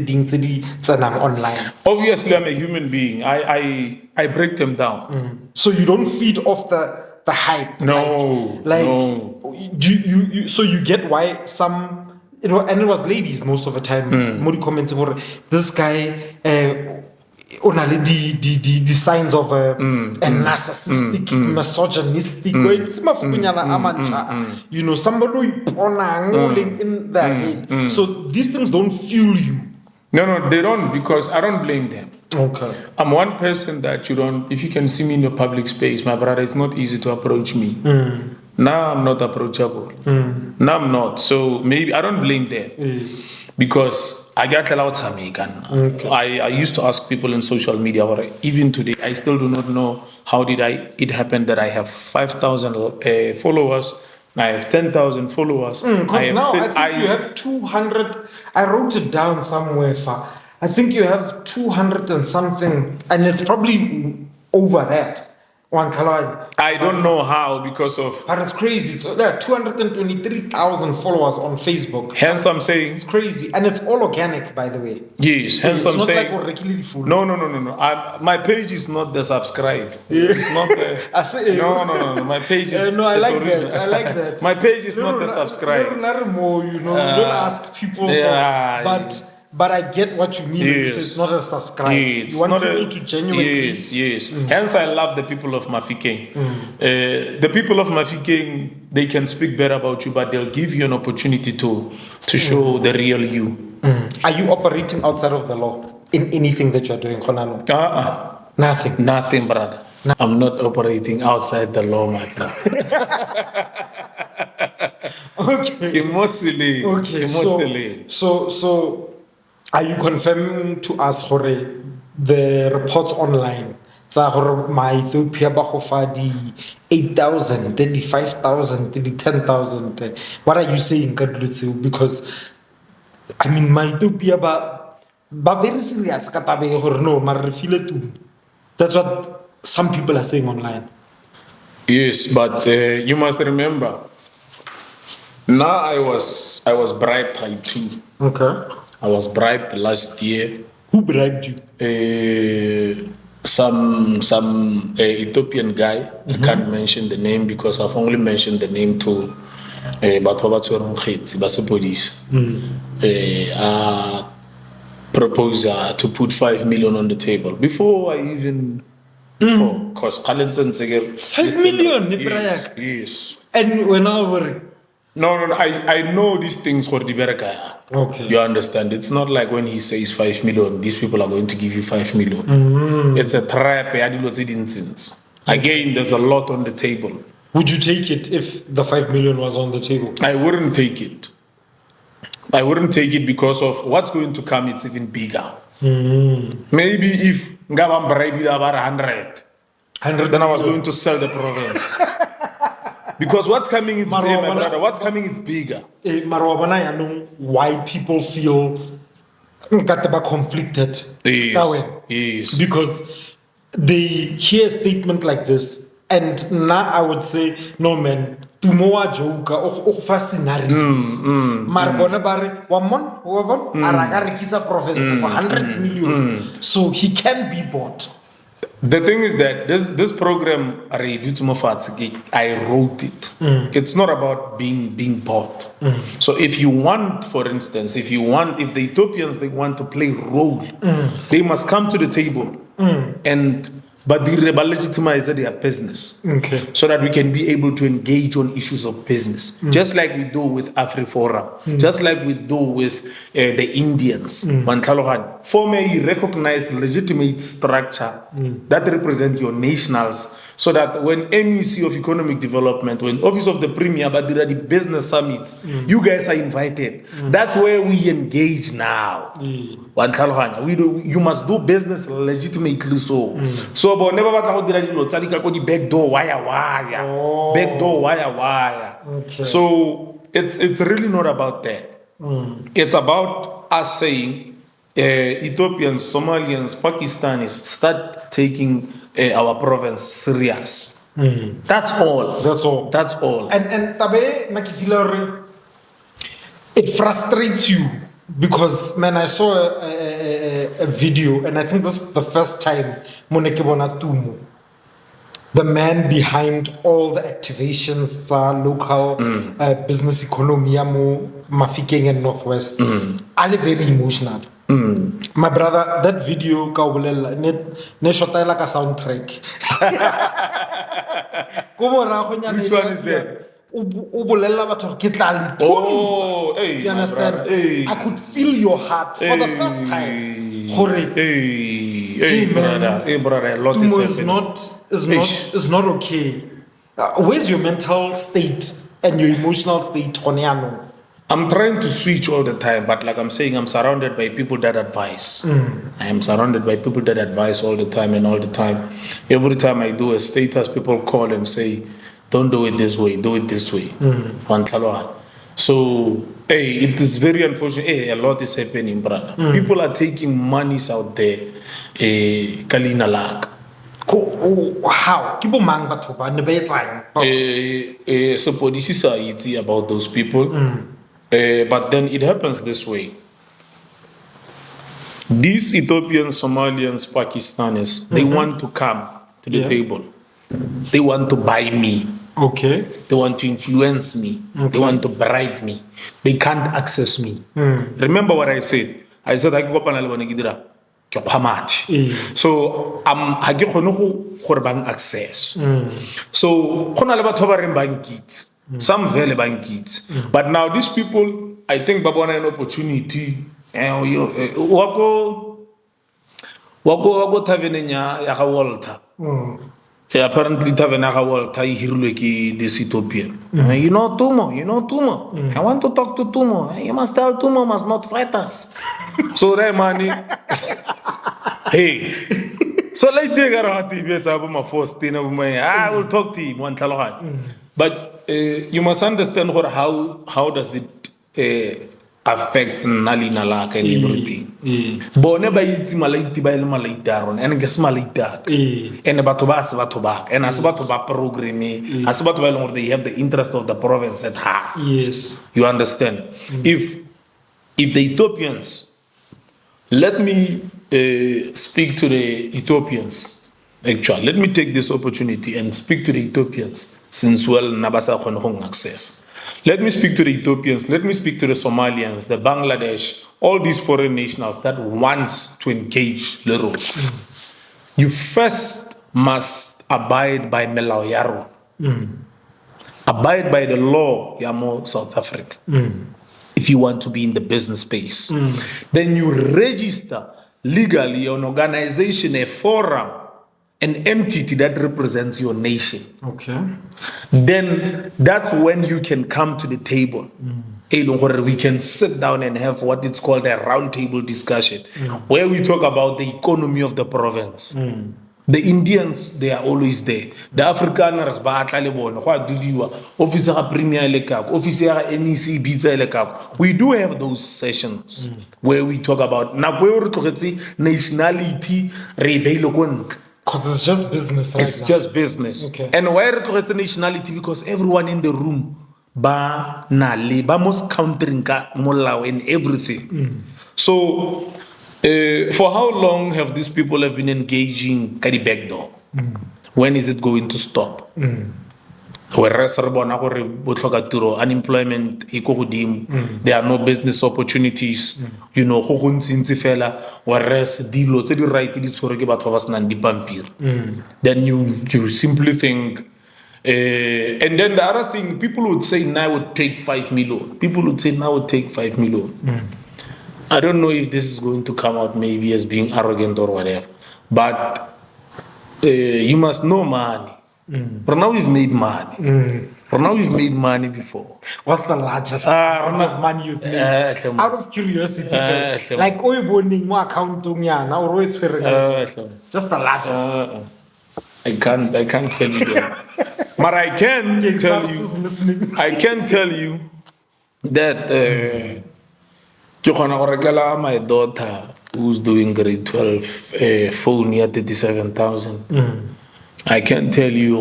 online. Obviously, I'm a human being. I break them down. So you don't feed off the hype. No, no. Do you so you get why some, and it was ladies most of the time. Modi comments about this guy. The signs of a narcissistic, misogynistic. Somebody in their head. So these things don't fuel you. No, they don't, because I don't blame them. Okay. I'm one person that if you can see me in a public space, my brother, it's not easy to approach me. Now I'm not approachable. Now I'm not. So maybe I don't blame them. Because I get a lot of Okay. I used to ask people on social media, or even today, I still do not know how it happen that I have 5,000 followers, I have 10,000 followers. Because now I think you have 200. I wrote it down somewhere. I think you have 200 and something, and it's probably over that. I don't know how, because of. But it's crazy. It's 223,000 followers on Facebook. Hence, I'm saying it's crazy, and it's all organic, by the way. Yes, hence it's I'm not saying. Like we're regularly full. No. My page is not the subscribe. It's not the. No. My page is. No, I like that. I like that. My page is not the subscribe. Don't ask people. But I get what you mean. Yes. It's not a subscribe. Yes. You want people to genuinely. Yes. Hence, I love the people of Mahikeng. The people of Mahikeng, they can speak better about you, but they'll give you an opportunity to show the real you. Are you operating outside of the law in anything that you're doing, Konano? Nothing, brother. I'm not operating outside the law, my brother. Okay. Okay. So are you confirming to us the reports online? My Ethiopia the 8,000, 35,000, 10,000. What are you saying, Kadlutsu? Because I mean, my Ethiopia very serious. No, that's what some people are saying online. Yes, but you must remember. Now I was bribed by two. Okay. I was bribed last year. Who bribed you? Some Ethiopian guy. I can't mention the name because I've only mentioned the name to police. Propose to put 5 million on the table before I even. Because 5 million. Yes. And when I were. No, I know these things for the Bereka. Okay. You understand? It's not like when he says 5 million, these people are going to give you 5 million. It's a trap. Again, there's a lot on the table. Would you take it if the 5 million was on the table? I wouldn't take it. I wouldn't take it because of what's going to come. It's even bigger. Maybe if Ngabam bribe about 100, then I was going to sell the province. Because what's coming is bigger, my brother. What's coming is bigger. I know why people feel conflicted. Yes. Because they hear a statement like this, and now I would say, no man, Tumo Mmolawa fascinary. Marbona bare wamon aragarikisa province for 100 million. So he can be bought. The thing is that this program, I wrote it. It's not about being bought. So if you want, for instance, if the Ethiopians, they want to play role, they must come to the table but they legitimize their business. Okay. So that we can be able to engage on issues of business. Just like we do with AfriForum. Just like we do with the Indians. Form a recognized legitimate structure that represents your nationals. So that when MEC of Economic Development, when Office of the Premier, but there are the business summits, you guys are invited. That's where we engage now. You must do business legitimately so. So, but never the backdoor wire. Okay. So it's really not about that. It's about us saying Ethiopians, Somalians, Pakistanis start taking our province serious. That's all. That's all. That's all. And tabe nakifila it frustrates you because, man, I saw a video, and I think this is the first time Moneke bona Tumo, the man behind all the activations, local business economy, Mahikeng and Northwest, are very emotional. My brother, that video, ne shota like a soundtrack. Which one is that? Oh, hey, you understand? Hey. I could feel your heart for the first time. Hey, brother, a lot is not okay. Where's your mental state and your emotional state, I'm trying to switch all the time, but like I'm saying, I'm surrounded by people that advise. I am surrounded by people that advise all the time and all the time. Every time I do a status, people call and say, don't do it this way, do it this way. So, hey, it is very unfortunate. Hey, a lot is happening, brother. People are taking monies out there. Kalina lag. How? People mang batho ba ne ba etsang? So policies are easy about those people. But then it happens this way. These Ethiopians, Somalians, Pakistanis, they want to come to the table. They want to buy me. Okay. They want to influence me. Okay. They want to bribe me. They can't access me. Remember what I said? I said I go panel so I get no access. So some very bankit. But now these people, I think Babona an opportunity. Wako Tavenenya Yaka Walter. Apparently Tavenaka Walter Hiruleki this Ethiopian. You know Tumo. I want to talk to Tumo. You must tell Tumo must not fight us. So that money. Hey. So like take my first thing I will talk to him one but you must understand how does it affect Nali Nalak and everything. Bone by it's Malaiti by Malaitaron and guess Malaitak and Batobas and Asbatoba programming Asbatwell they have the interest of the province at heart. Yes. You understand? If the Ethiopians, let me speak to the Ethiopians. Actually, let me take this opportunity and speak to the Ethiopians since Nabasa Hong access. Let me speak to the Ethiopians, let me speak to the Somalians, the Bangladesh, all these foreign nationals that wants to engage the road. You first must abide by Melawyaro. Abide by the law, Yamo, South Africa. If you want to be in the business space. Then you register legally an organization, a forum, an entity that represents your nation. Okay. Then that's when you can come to the table. We can sit down and have what it's called a roundtable discussion, where we talk about the economy of the province. The Indians, they are always there. The Afrikaners, officer premier officer MEC we do have those sessions where we talk about nationality, because it's just business, right? It's just business. Okay. And why it's nationality? Because everyone in the room most countering Molawa and everything. So for how long have these people have been engaging Kadi backdoor? When is it going to stop? Unemployment, there are no business opportunities. You know, then you simply think. And then the other thing, people would say now would take 5 million. People would say now would take 5 million. I don't know if this is going to come out maybe as being arrogant or whatever, but you must know money. For now we've made money. For now we've made money before. What's the largest amount of money you've made? Out of curiosity, like mo account now just the largest. I can't tell you that. But I can tell you. I can tell you that my daughter who's doing grade 12 phone near 37,000. I can tell you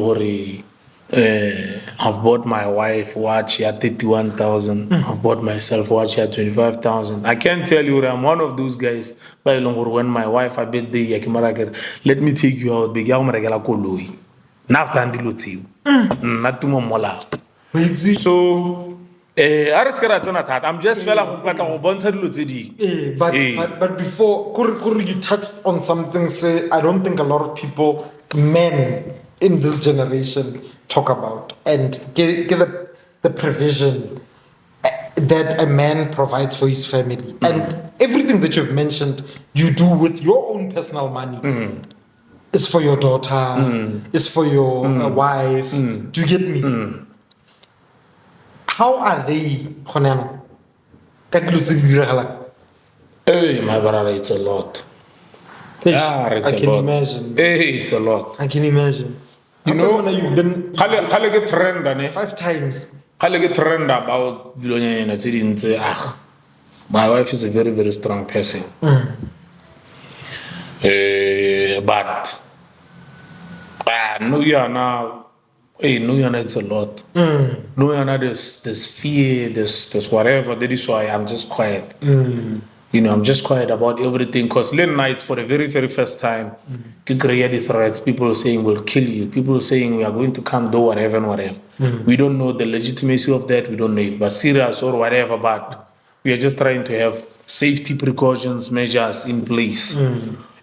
I've bought my wife watch at 31,000. I've bought myself watch at 25,000. I can't tell you that I'm one of those guys. By longer when my wife I bet the let me take you out. Big koloi. Naftandi loti. Not Tumo Mmolawa. So I'm just fella but before could you touched on something, say I don't think a lot of people, men in this generation, talk about and get the provision that a man provides for his family. And everything that you've mentioned you do with your own personal money is for your daughter, is for your wife. Do you get me? How are they, Honano? Hey, my brother, it's a lot. I can imagine. Hey, it's a lot. I can imagine. You know, you've been 5 times. About my wife is a very, very strong person. But no, you are now. Hey, no, it's a lot. No, there's fear, there's whatever. That is why I'm just quiet. You know, I'm just quiet about everything. Because late nights, for the very, very first time, you create the threats. People saying we'll kill you. People saying we are going to come do whatever and whatever. We don't know the legitimacy of that. We don't know if it's serious or whatever. But we are just trying to have safety precautions, measures in place.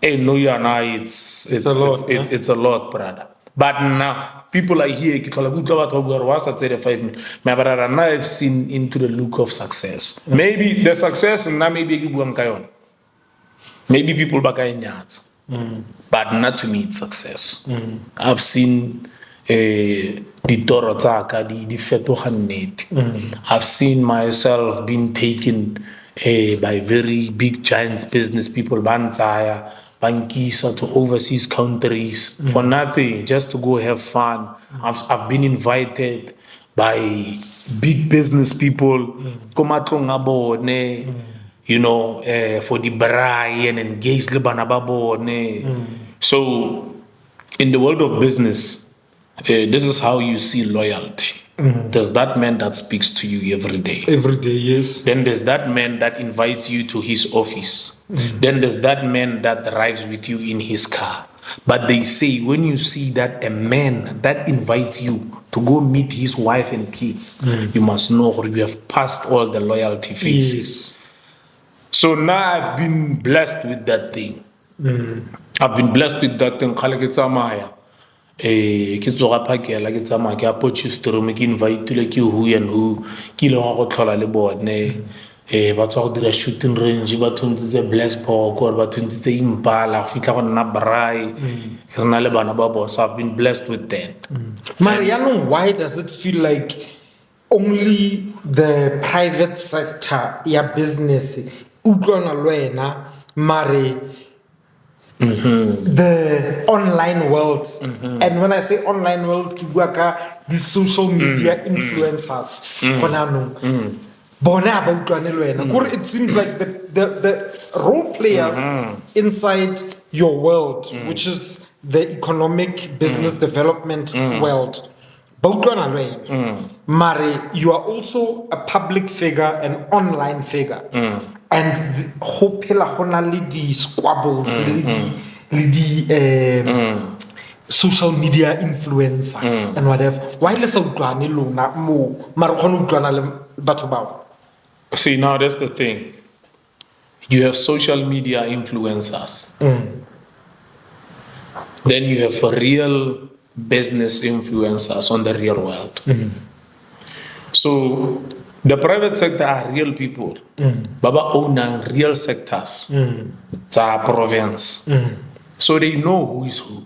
Hey, no, you are now. It's a lot. It's a lot, brother. But now people are here. My brother, now I've seen into the look of success. Maybe the success now maybe people back in yards, but not to me it's success. I've seen the Torotaka, the Fetohanet. I've seen myself being taken by very big giants, business people, Bantaya. Bankisa to overseas countries for nothing, just to go have fun. I've been invited by big business people, you know, for the braai and engage the. So, in the world of business, this is how you see loyalty. There's that man that speaks to you every day. Every day, yes. Then there's that man that invites you to his office. Then there's that man that drives with you in his car. But they say when you see that a man that invites you to go meet his wife and kids, you must know you have passed all the loyalty phases. Yes. So now I've been blessed with that thing. I've been blessed with that thing. Ke tsoga phakela ke tsamaya ke approach store me ke invite le ke who and who ke ile go tlhola le bone ba tswa go dira shooting range ba thuntse bless pork or ba thuntse impala go fitla go nna braai re na le bana ba bo. So I've been blessed with that. Mariano, why does it feel like only the private sector ya business utlwana lwena mare the online world, and when I say online world, the social media influencers, it seems like the role players inside your world, which is the economic business development world, Mare, you are also a public figure, an online figure. And the squabbles, social media influencer and whatever. Why let's see, now that's the thing. You have social media influencers. Then you have real business influencers on the real world. So the private sector are real people. Baba own real sectors. It's a province. So they know who is who.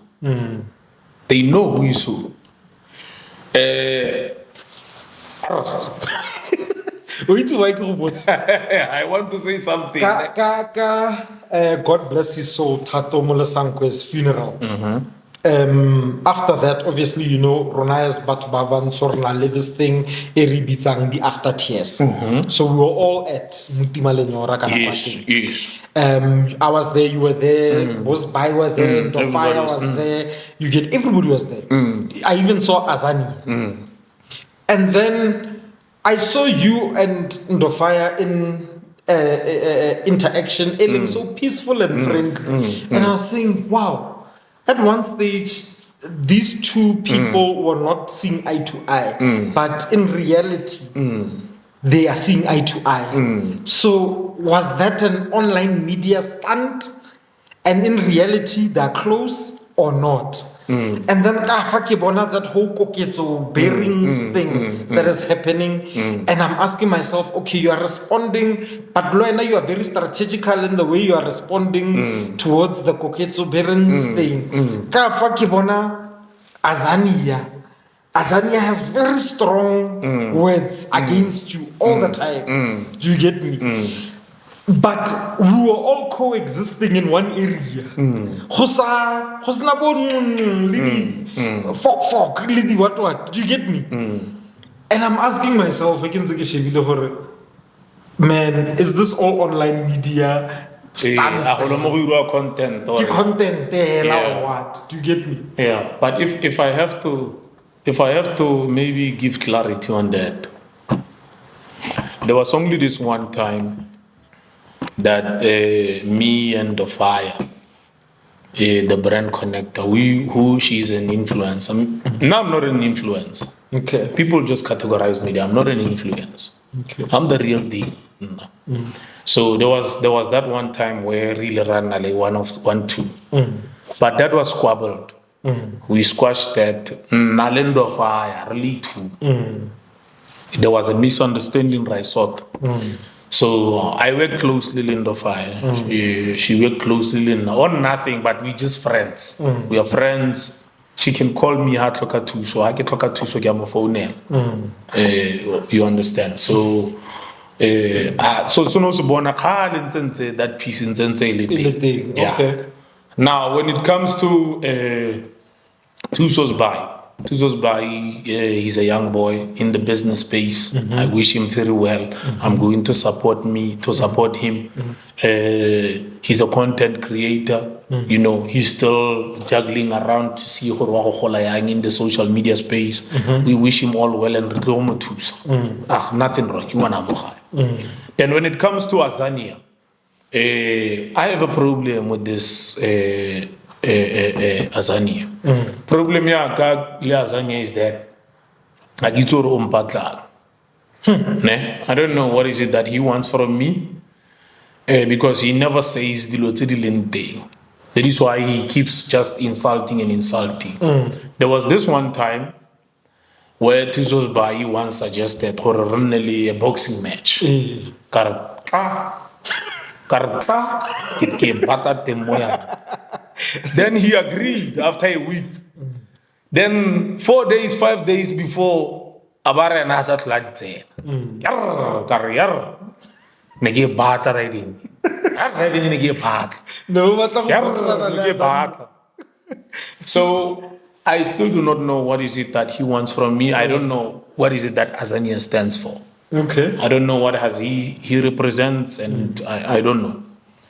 They know who is who. I want to say something. God bless his soul, Thato Molosankwe's funeral. After that, obviously, you know, Ronayas Batubaban Sornale, this thing, Eribitsang, the after tears. So we were all at Mutima Lenyora. Yes. I was there, you were there, Boss Bai were there, Dofaya was there, everybody was there. I even saw Azani. And then I saw you and Ndofaya in interaction, feeling so peaceful and friendly. And I was saying, wow, at one stage, these two people were not seeing eye to eye, but in reality, they are seeing eye to eye. So was that an online media stunt? And in reality, they're close or not? And then that whole koketso bearings thing that is happening. And I'm asking myself, okay, you are responding, but Loena, you are very strategical in the way you are responding towards the koketso bearings thing. Azania has very strong words against you all the time. Do you get me? But we were all coexisting in one area. What? Do you get me? And I'm asking myself, man, is this all online media? Content or what? Do you get me? Yeah, but if I have to maybe give clarity on that, there was only this one time that me and the fire, the brand connector, she's an influencer. Now I'm not an influencer. Okay. People just categorize me. I'm not an influencer. Okay. I'm the real deal. No. So there was that one time where really ran like 1-2. But that was squabbled. We squashed that. Nalendo fire, really too. There was a misunderstanding, right? So I work closely in the fire. She worked closely on nothing, but we just friends. We are friends. She can call me Hatloka so I can talk to so get my phone. You understand? So so no so bona that piece in thing. Yeah. Okay. Now when it comes to Tuso's Bai, he's a young boy in the business space. I wish him very well. I'm going to support him. He's a content creator. You know, he's still juggling around to see in the social media space. We wish him all well and nothing wrong. Then when it comes to Azania, I have a problem with this Azania. Problem Azania is that I don't know what is it that he wants from me, because he never says the thing. That is why he keeps just insulting and insulting. There was this one time where Tuzo's Bai once suggested a boxing match. Then he agreed after a week. Then 4 days, 5 days before, Abara and Hazat Ladite. Nege bata riding. Riding nege bat. No, so I still do not know what is it that he wants from me. I don't know what is it that Azania stands for. Okay. I don't know what he represents, and I don't know.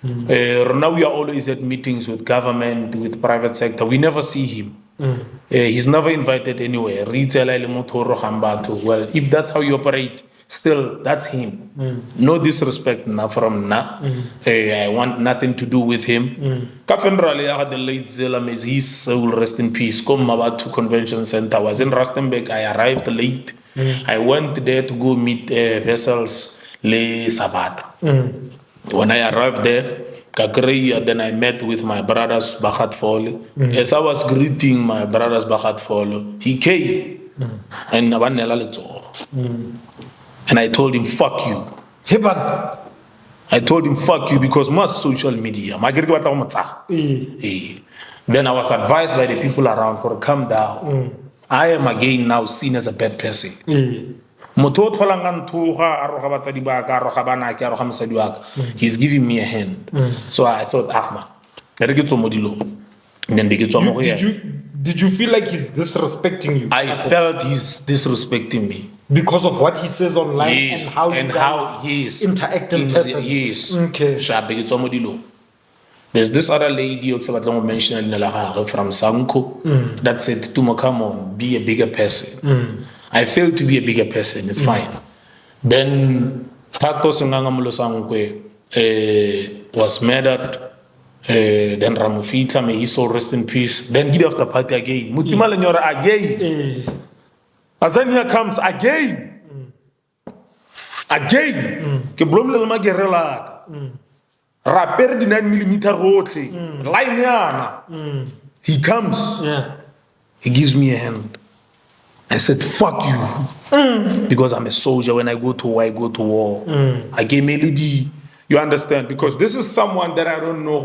Now we are always at meetings with government, with private sector. We never see him. He's never invited anywhere. Well, if that's how you operate, still that's him. No disrespect from na. I want nothing to do with him. The late Zelam is his soul rest in peace. Come about to convention center. I was in Rustenburg. I arrived late. I went there to go meet vessels le Sabat. When I arrived there, then I met with my brothers Bahat Folo. As I was greeting my brothers Bahat Folo, he came and I told him, fuck you. I told him, fuck you, because my social media. Then I was advised by the people around for calm down. I am again now seen as a bad person. He's giving me a hand. So I thought, Ahmad, did you feel like he's disrespecting you? I felt he's disrespecting me. Because of what he says online, yes, and how you guys interact in person. Yes. Okay. There's this other lady mentioned from Sanko that said, Tumo, come on, be a bigger person. I failed to be a bigger person. It's fine. Then Thato Molosankwe was murdered. Then Ramufita, may his soul rest in peace. Then he after party again. Mutima Lenyora again. Azania comes again. Again. Ke blomle le magerela. Rapper di 9mm rotle. Line yana. He comes. Yeah. He gives me a hand. I said, fuck you. Because I'm a soldier. When I go to war, I go to war. I gave me LED. You understand? Because this is someone that I don't know.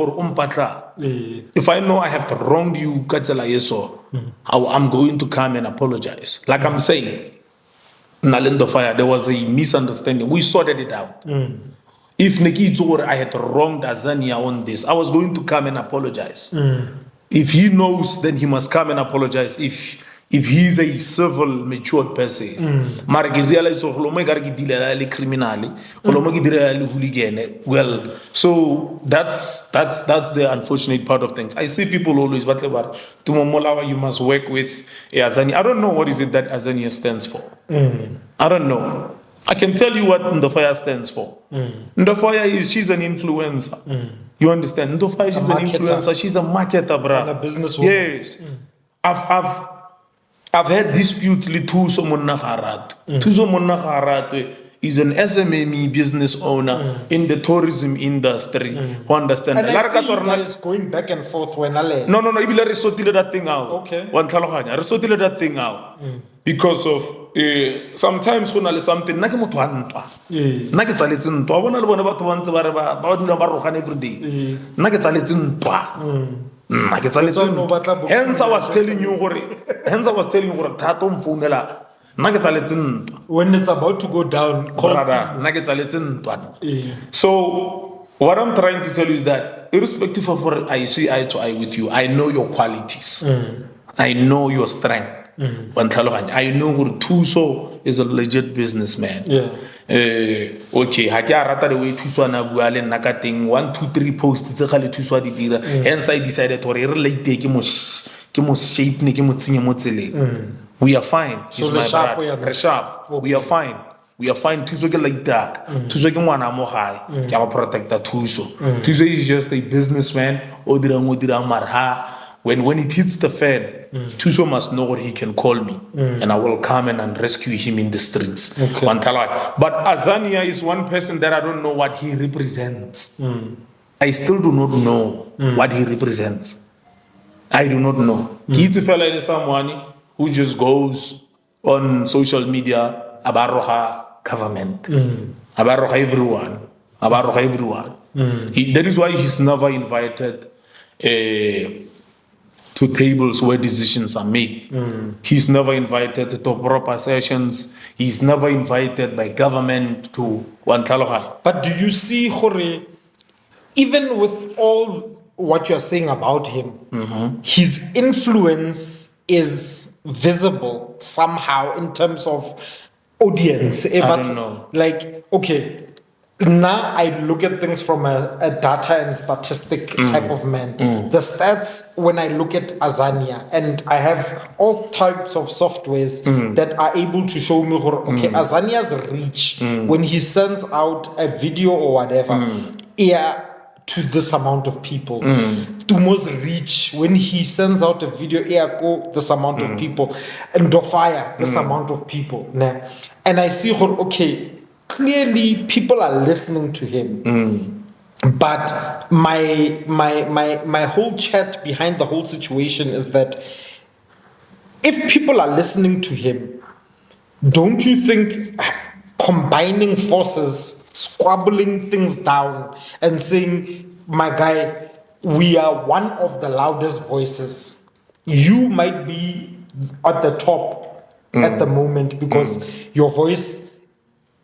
If I know I have wronged you, I'm going to come and apologize. Like I'm saying, Nalindo Fire, there was a misunderstanding. We sorted it out. If Nikito, I had wronged Azania on this, I was going to come and apologize. If he knows, then he must come and apologize. If he's a civil, matured person, realize well, so that's the unfortunate part of things. I see people always but about Tumo Mmolawa, you must work with Azania. I don't know what is it that Azania stands for. I don't know. I can tell you what Ndofaya stands for. Ndofaya she's an influencer. You understand? Ndofaya, she's an influencer. She's a marketer, bruh. And a businesswoman. Yes. I've had disputes with Tuso Mmolawa. Tuso Mmolawa is an SME business owner in the tourism industry. Who understand? And I see you guys going back and forth when I lay. No. Ibile re sotile that thing out. Okay. One tlhaloganya. Re sotile that thing out. Because of sometimes go na le something nna ke motho wa ntwa. Nna ke tsaletse ntwa. Wa bona le bona batho ba ntse ba re ba dula ba rogana every day. Nna ke tsaletse ntwa. Hence I was telling you gore Thato mfounela. When it's about to go down, so what I'm trying to tell you is that irrespective of what I see eye to eye with you, I know your qualities. I know your strength. I know who Tuso is a legit businessman. Okay, ha ke rata the way Tuso na bua le nna ka teng 1 2 3 posts tse gale Tuso a di dira. Hence I decided to relate ke mo shape ne ke mo tsenye mo tseleng. We are fine. He's my brother. Reshap. We are fine. Tuso ke like that. Tuso ke ngwana mo gae. Ke a protecta Tuso. Tuso is just a businessman. Odira marha. When it hits the fan, Tuso must know what he can call me, and I will come and rescue him in the streets. Okay. But Azania is one person that I don't know what he represents. I still do not know what he represents. I do not know. He's a fellow is someone who just goes on social media about Roha government, about Roha everyone. That is why he's never invited to tables where decisions are made. He's never invited to proper sessions. He's never invited by government to Wantaloha. But do you see, Hore, even with all what you're saying about him, his influence is visible somehow in terms of audience. I don't know. Like, okay, now I look at things from a data and statistic type of man. The stats, when I look at Azania, and I have all types of softwares that are able to show me, okay, Azania's reach, when he sends out a video or whatever, to this amount of people. Tumo's reach, when he sends out a video, go this amount of people. And Dofaya, this amount of people. And I see, okay, clearly people are listening to him. But my whole chat behind the whole situation is that if people are listening to him, don't you think combining forces, squabbling things down and saying, my guy, we are one of the loudest voices. You might be at the top at the moment because your voice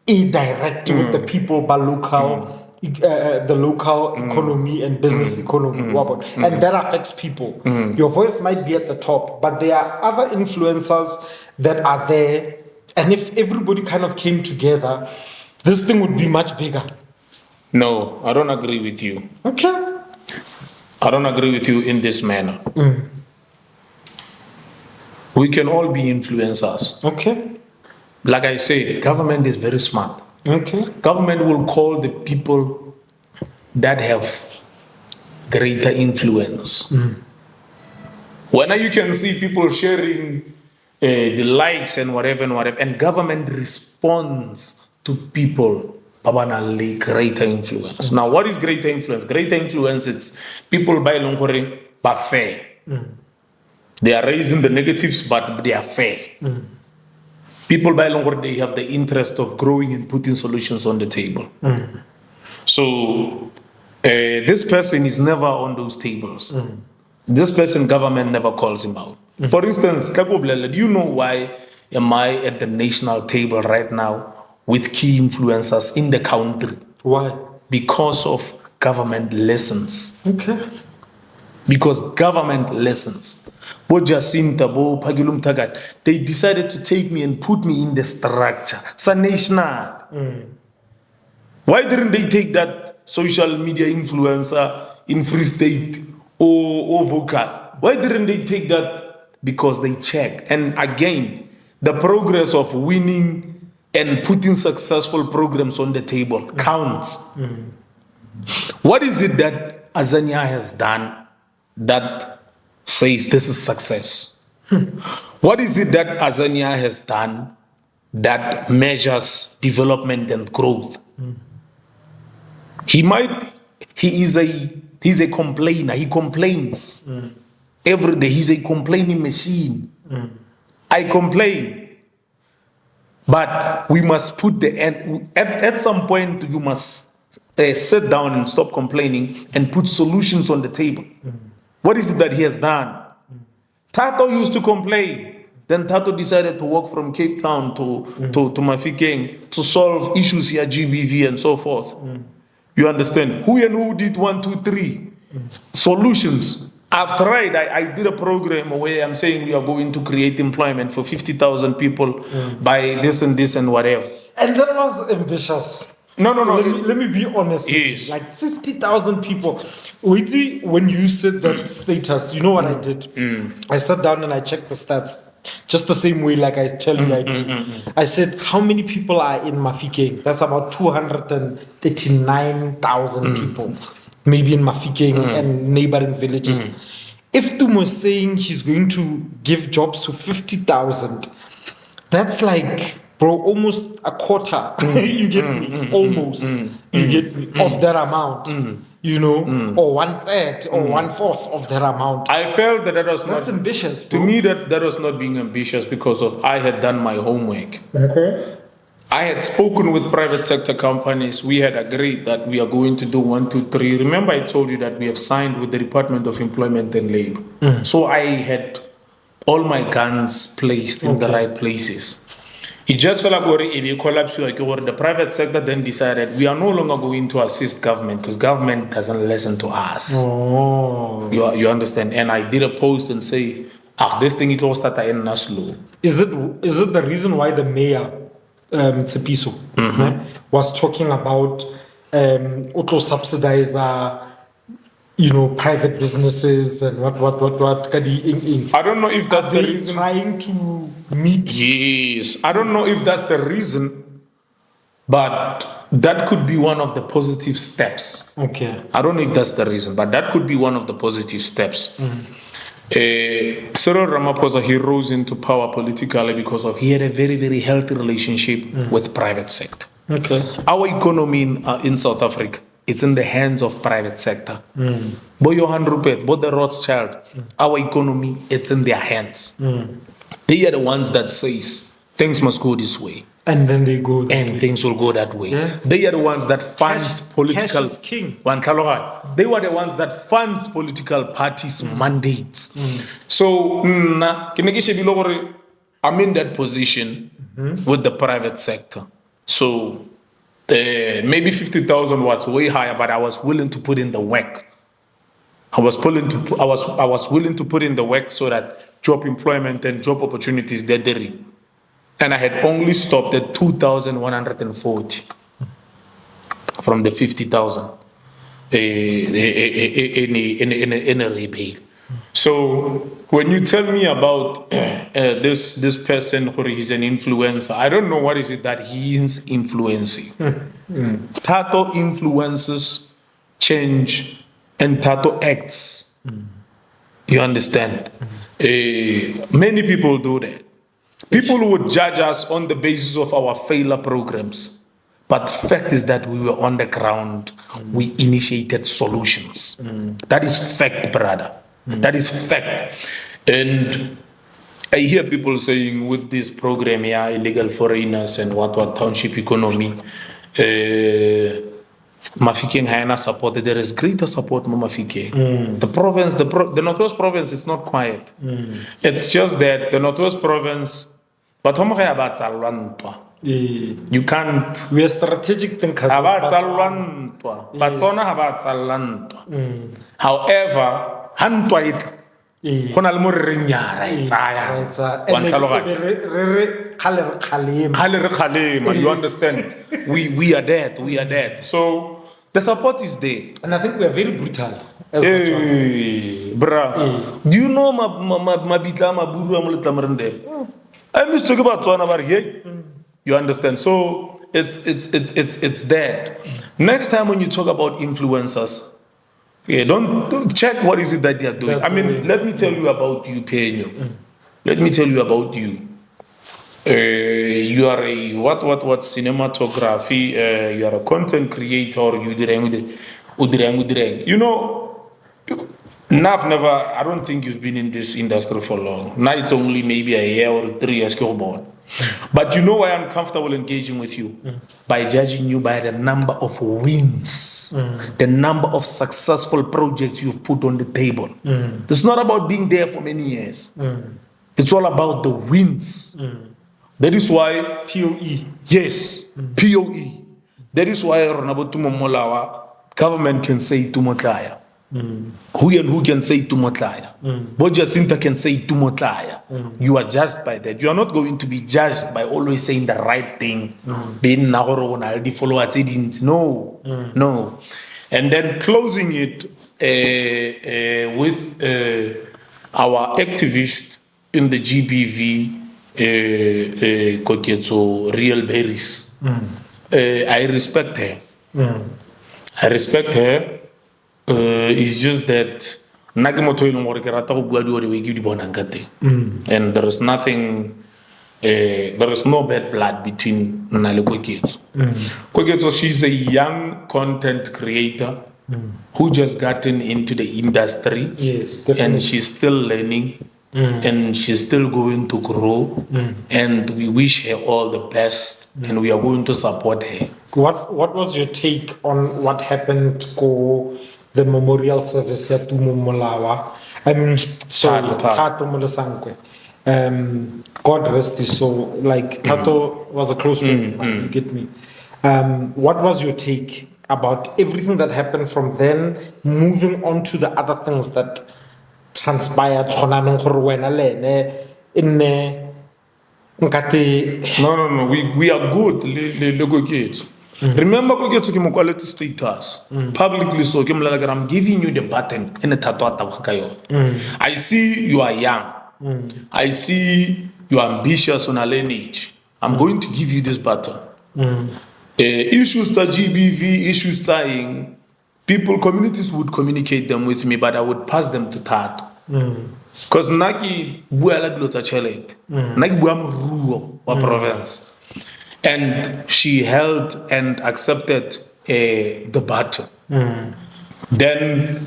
is direct with the people, but the local economy and business economy. And that affects people. Your voice might be at the top, but there are other influencers that are there. And if everybody kind of came together, this thing would be much bigger. No, I don't agree with you. Okay. I don't agree with you in this manner. We can all be influencers. Okay. like I said, government is very smart. Okay. Government will call the people that have greater influence. When you can see people sharing the likes and whatever, and government responds to people babanale greater influence. Now, what is greater influence? Greater influence, it's people by Longkore, but fair. They are raising the negatives, but they are fair. People by Longkore, they have the interest of growing and putting solutions on the table. So this person is never on those tables. This person, government never calls him out. For instance, do you know why am I at the national table right now with key influencers in the country? Why? Because of government lessons. Okay. Because government lessons. Bo Jacinta, Bo Pagilum Tagat, they decided to take me and put me in the structure. It's a national. Why didn't they take that social media influencer in Free State or vocal? Why didn't they take that? Because they check. And again, the progress of winning and putting successful programs on the table counts. What is it that Azania has done that says this is success? What is it that Azania has done that measures development and growth? He's a complainer. He complains every day. He's a complaining machine. I complain. But we must put the end. At some point, you must sit down and stop complaining and put solutions on the table. What is it that he has done? Thato used to complain. Then Thato decided to walk from Cape Town to Mahikeng to solve issues here, GBV and so forth. You understand? Who and who did 1, 2, 3 solutions? I've tried. I did a program where I'm saying we are going to create employment for 50,000 people by this and whatever. And that was ambitious. No. Let me be honest with you. Like 50,000 people. Wait, when you said that status, you know what I did? I sat down and I checked the stats. Just the same way like I tell you I do. I said, how many people are in Mahikeng? That's about 239,000 people. Maybe in Mahikeng and neighboring villages. If Tumo is saying he's going to give jobs to 50,000, that's like, bro, almost a quarter. You get me? Almost. You get me? Of that amount. You know? Or 1/3 or 1/4 of that amount. I felt that was That's not ambitious, bro. To me, that was not being ambitious because of I had done my homework. Okay. I had spoken with private sector companies. We had agreed that we are going to do 1, 2, 3. Remember, I told you that we have signed with the Department of Employment and Labor. So I had all my guns placed in the right places. It just felt like a collapse. The private sector then decided we are no longer going to assist government because government doesn't listen to us. Oh. You understand? And I did a post and say, this thing it was that I in Naslo. Is it the reason why the mayor Tsepiso was talking about auto subsidizer, private businesses and what? I don't know if that's the reason. Trying to meet. Yes, I don't know if that's the reason, but that could be one of the positive steps. Okay. I don't know if that's the reason, but that could be one of the positive steps. Cyril Ramaphosa, he rose into power politically because he had a very, very healthy relationship with private sector. Okay. Our economy in South Africa, it's in the hands of private sector. Bo Johan Rupert, bo the Rothschild, our economy, it's in their hands. They are the ones that says things must go this way. And then they go that way. Things will go that way. Yeah. They are the ones that funds political. Cash is king. They were the ones that funds political parties' mandates. So, I'm in that position with the private sector. So, maybe 50,000 was way higher, but I was willing to put in the work. I was willing to put in the work so that job employment and job opportunities they're there. And I had only stopped at 2,140 from the 50,000 in a rebate. So when you tell me about this person who is an influencer, I don't know what is it that he is influencing. Thato influences change and Thato acts. You understand? Many people do that. People would judge us on the basis of our failure programs. But the fact is that we were on the ground. We initiated solutions. That is fact, brother. That is fact. And I hear people saying with this program, yeah, illegal foreigners and what township economy, Mahikeng has supported. There is greater support for Mahikeng. The province, the Northwest province is not quiet. It's just that the Northwest province, but you can't. We are strategic thinkers. However, you understand? We are dead. We are dead. So the support is there. And I think we are very brutal. Bruh. Do you know I must talk about you understand? So it's that. Next time when you talk about influencers, don't check what is it that they are doing. I mean, let me tell you about you, Penyo. Let me tell you about you. You are a what cinematography. You are a content creator. You know. I don't think you've been in this industry for long. Now it's only maybe a year or 3 years born. But you know why I'm comfortable engaging with you? By judging you by the number of wins, the number of successful projects you've put on the table. It's not about being there for many years. It's all about the wins. That is why POE. Yes, POE. That is why Tumo Mmolawa, government can say Tumo Mmolawa. Who can say Tumo Mmolawa? Bojacinta can say Tumo Mmolawa. You are judged by that. You are not going to be judged by always saying the right thing. Being the followers. No. No. And then closing it with our activist in the GBV, Koketso Real Berries. I respect her. I respect her. It's just that and there is nothing, there is no bad blood between Nale Koketso. Koketso, she's a young content creator who just gotten into the industry. Yes, definitely. And she's still learning. And she's still going to grow, and we wish her all the best, and we are going to support her. What was your take on what happened to the memorial service at Tumo Mmolawa? I mean, sorry, Thato Molosankwe. God rest his soul. Like Thato was a close friend of mine, you get me. What was your take about everything that happened from then, moving on to the other things that transpired? No. We are good. Remember, quality status publicly. So I'm giving you the button in the Thato. I see you are young. I see you are ambitious on a lineage. I'm going to give you this button. Issues that GBV, issues saying. People, communities would communicate them with me, but I would pass them to Thato. Because Naki Buela Glota Chelet, Naki Buam Ruo, province. And she held and accepted the baton. Then,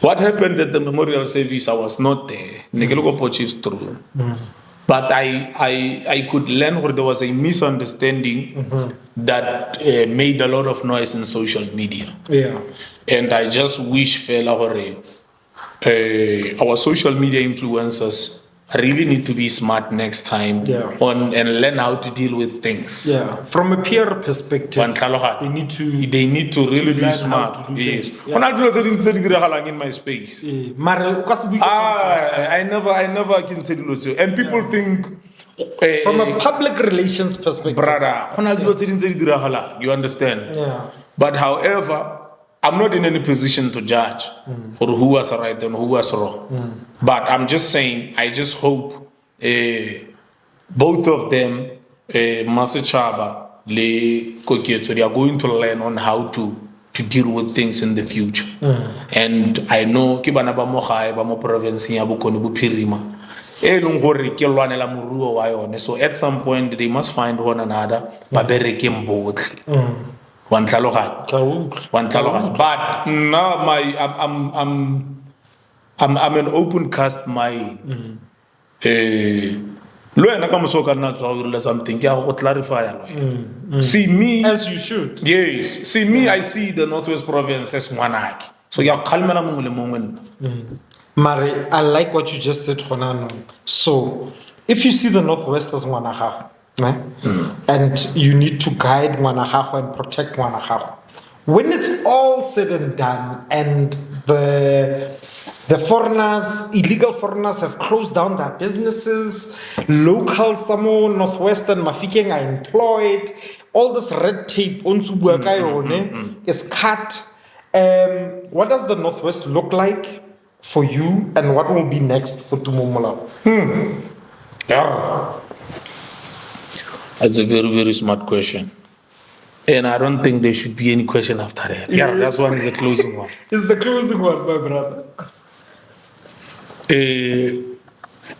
what happened at the memorial service, I was not there. Negelogo Pochis through. But I could learn where there was a misunderstanding that made a lot of noise in social media. Yeah. And I just wish fella our social media influencers really need to be smart next time on and learn how to deal with things. Yeah. From a peer perspective, they need to really be smart. Yes. In my space. I never can say it. And people think from a public relations perspective. Brother, you understand? Yeah. But however, I'm not in any position to judge for who was right and who was wrong. But I'm just saying, I just hope both of them, Masachaba, Le Kokieto, they are going to learn on how to deal with things in the future. And I know Kibana ba mo gae ba mo province ya Bokone Bophirima. So at some point they must find one another. But now I'm an open cast mind. Something to clarify. See me as you should. Yes. See me, I see the Northwest Province as one ag. So you're Mari, I like what you just said, Honano. So if you see the Northwest as Guanajuato, and you need to guide Guanajuato and protect Guanajuato, when it's all said and done, and the foreigners, illegal foreigners, have closed down their businesses, local Samo, Northwestern, Mahikeng are employed, all this red tape is cut. What does the Northwest look like for you, and what will be next for Tumo Mmolawa? That's a very, very smart question. And I don't think there should be any question after that. Yeah, yes. That one is the closing one. It's the closing one, my brother.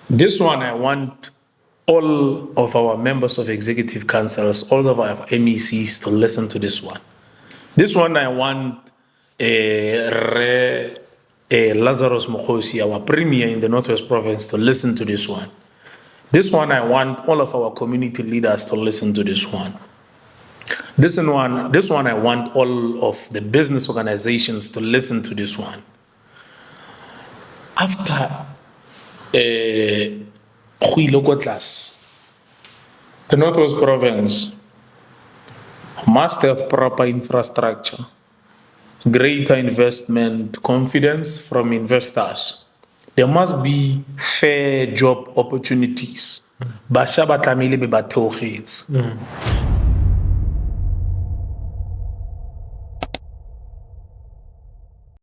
This one, I want all of our members of executive councils, all of our MECs to listen to this one. This one, I want Lazarus Mokhosi, our premier in the Northwest Province, to listen to this one. This one, I want all of our community leaders to listen to this one. This one, I want all of the business organizations to listen to this one. After the Northwest Province must have proper infrastructure, greater investment confidence from investors. There must be fair job opportunities.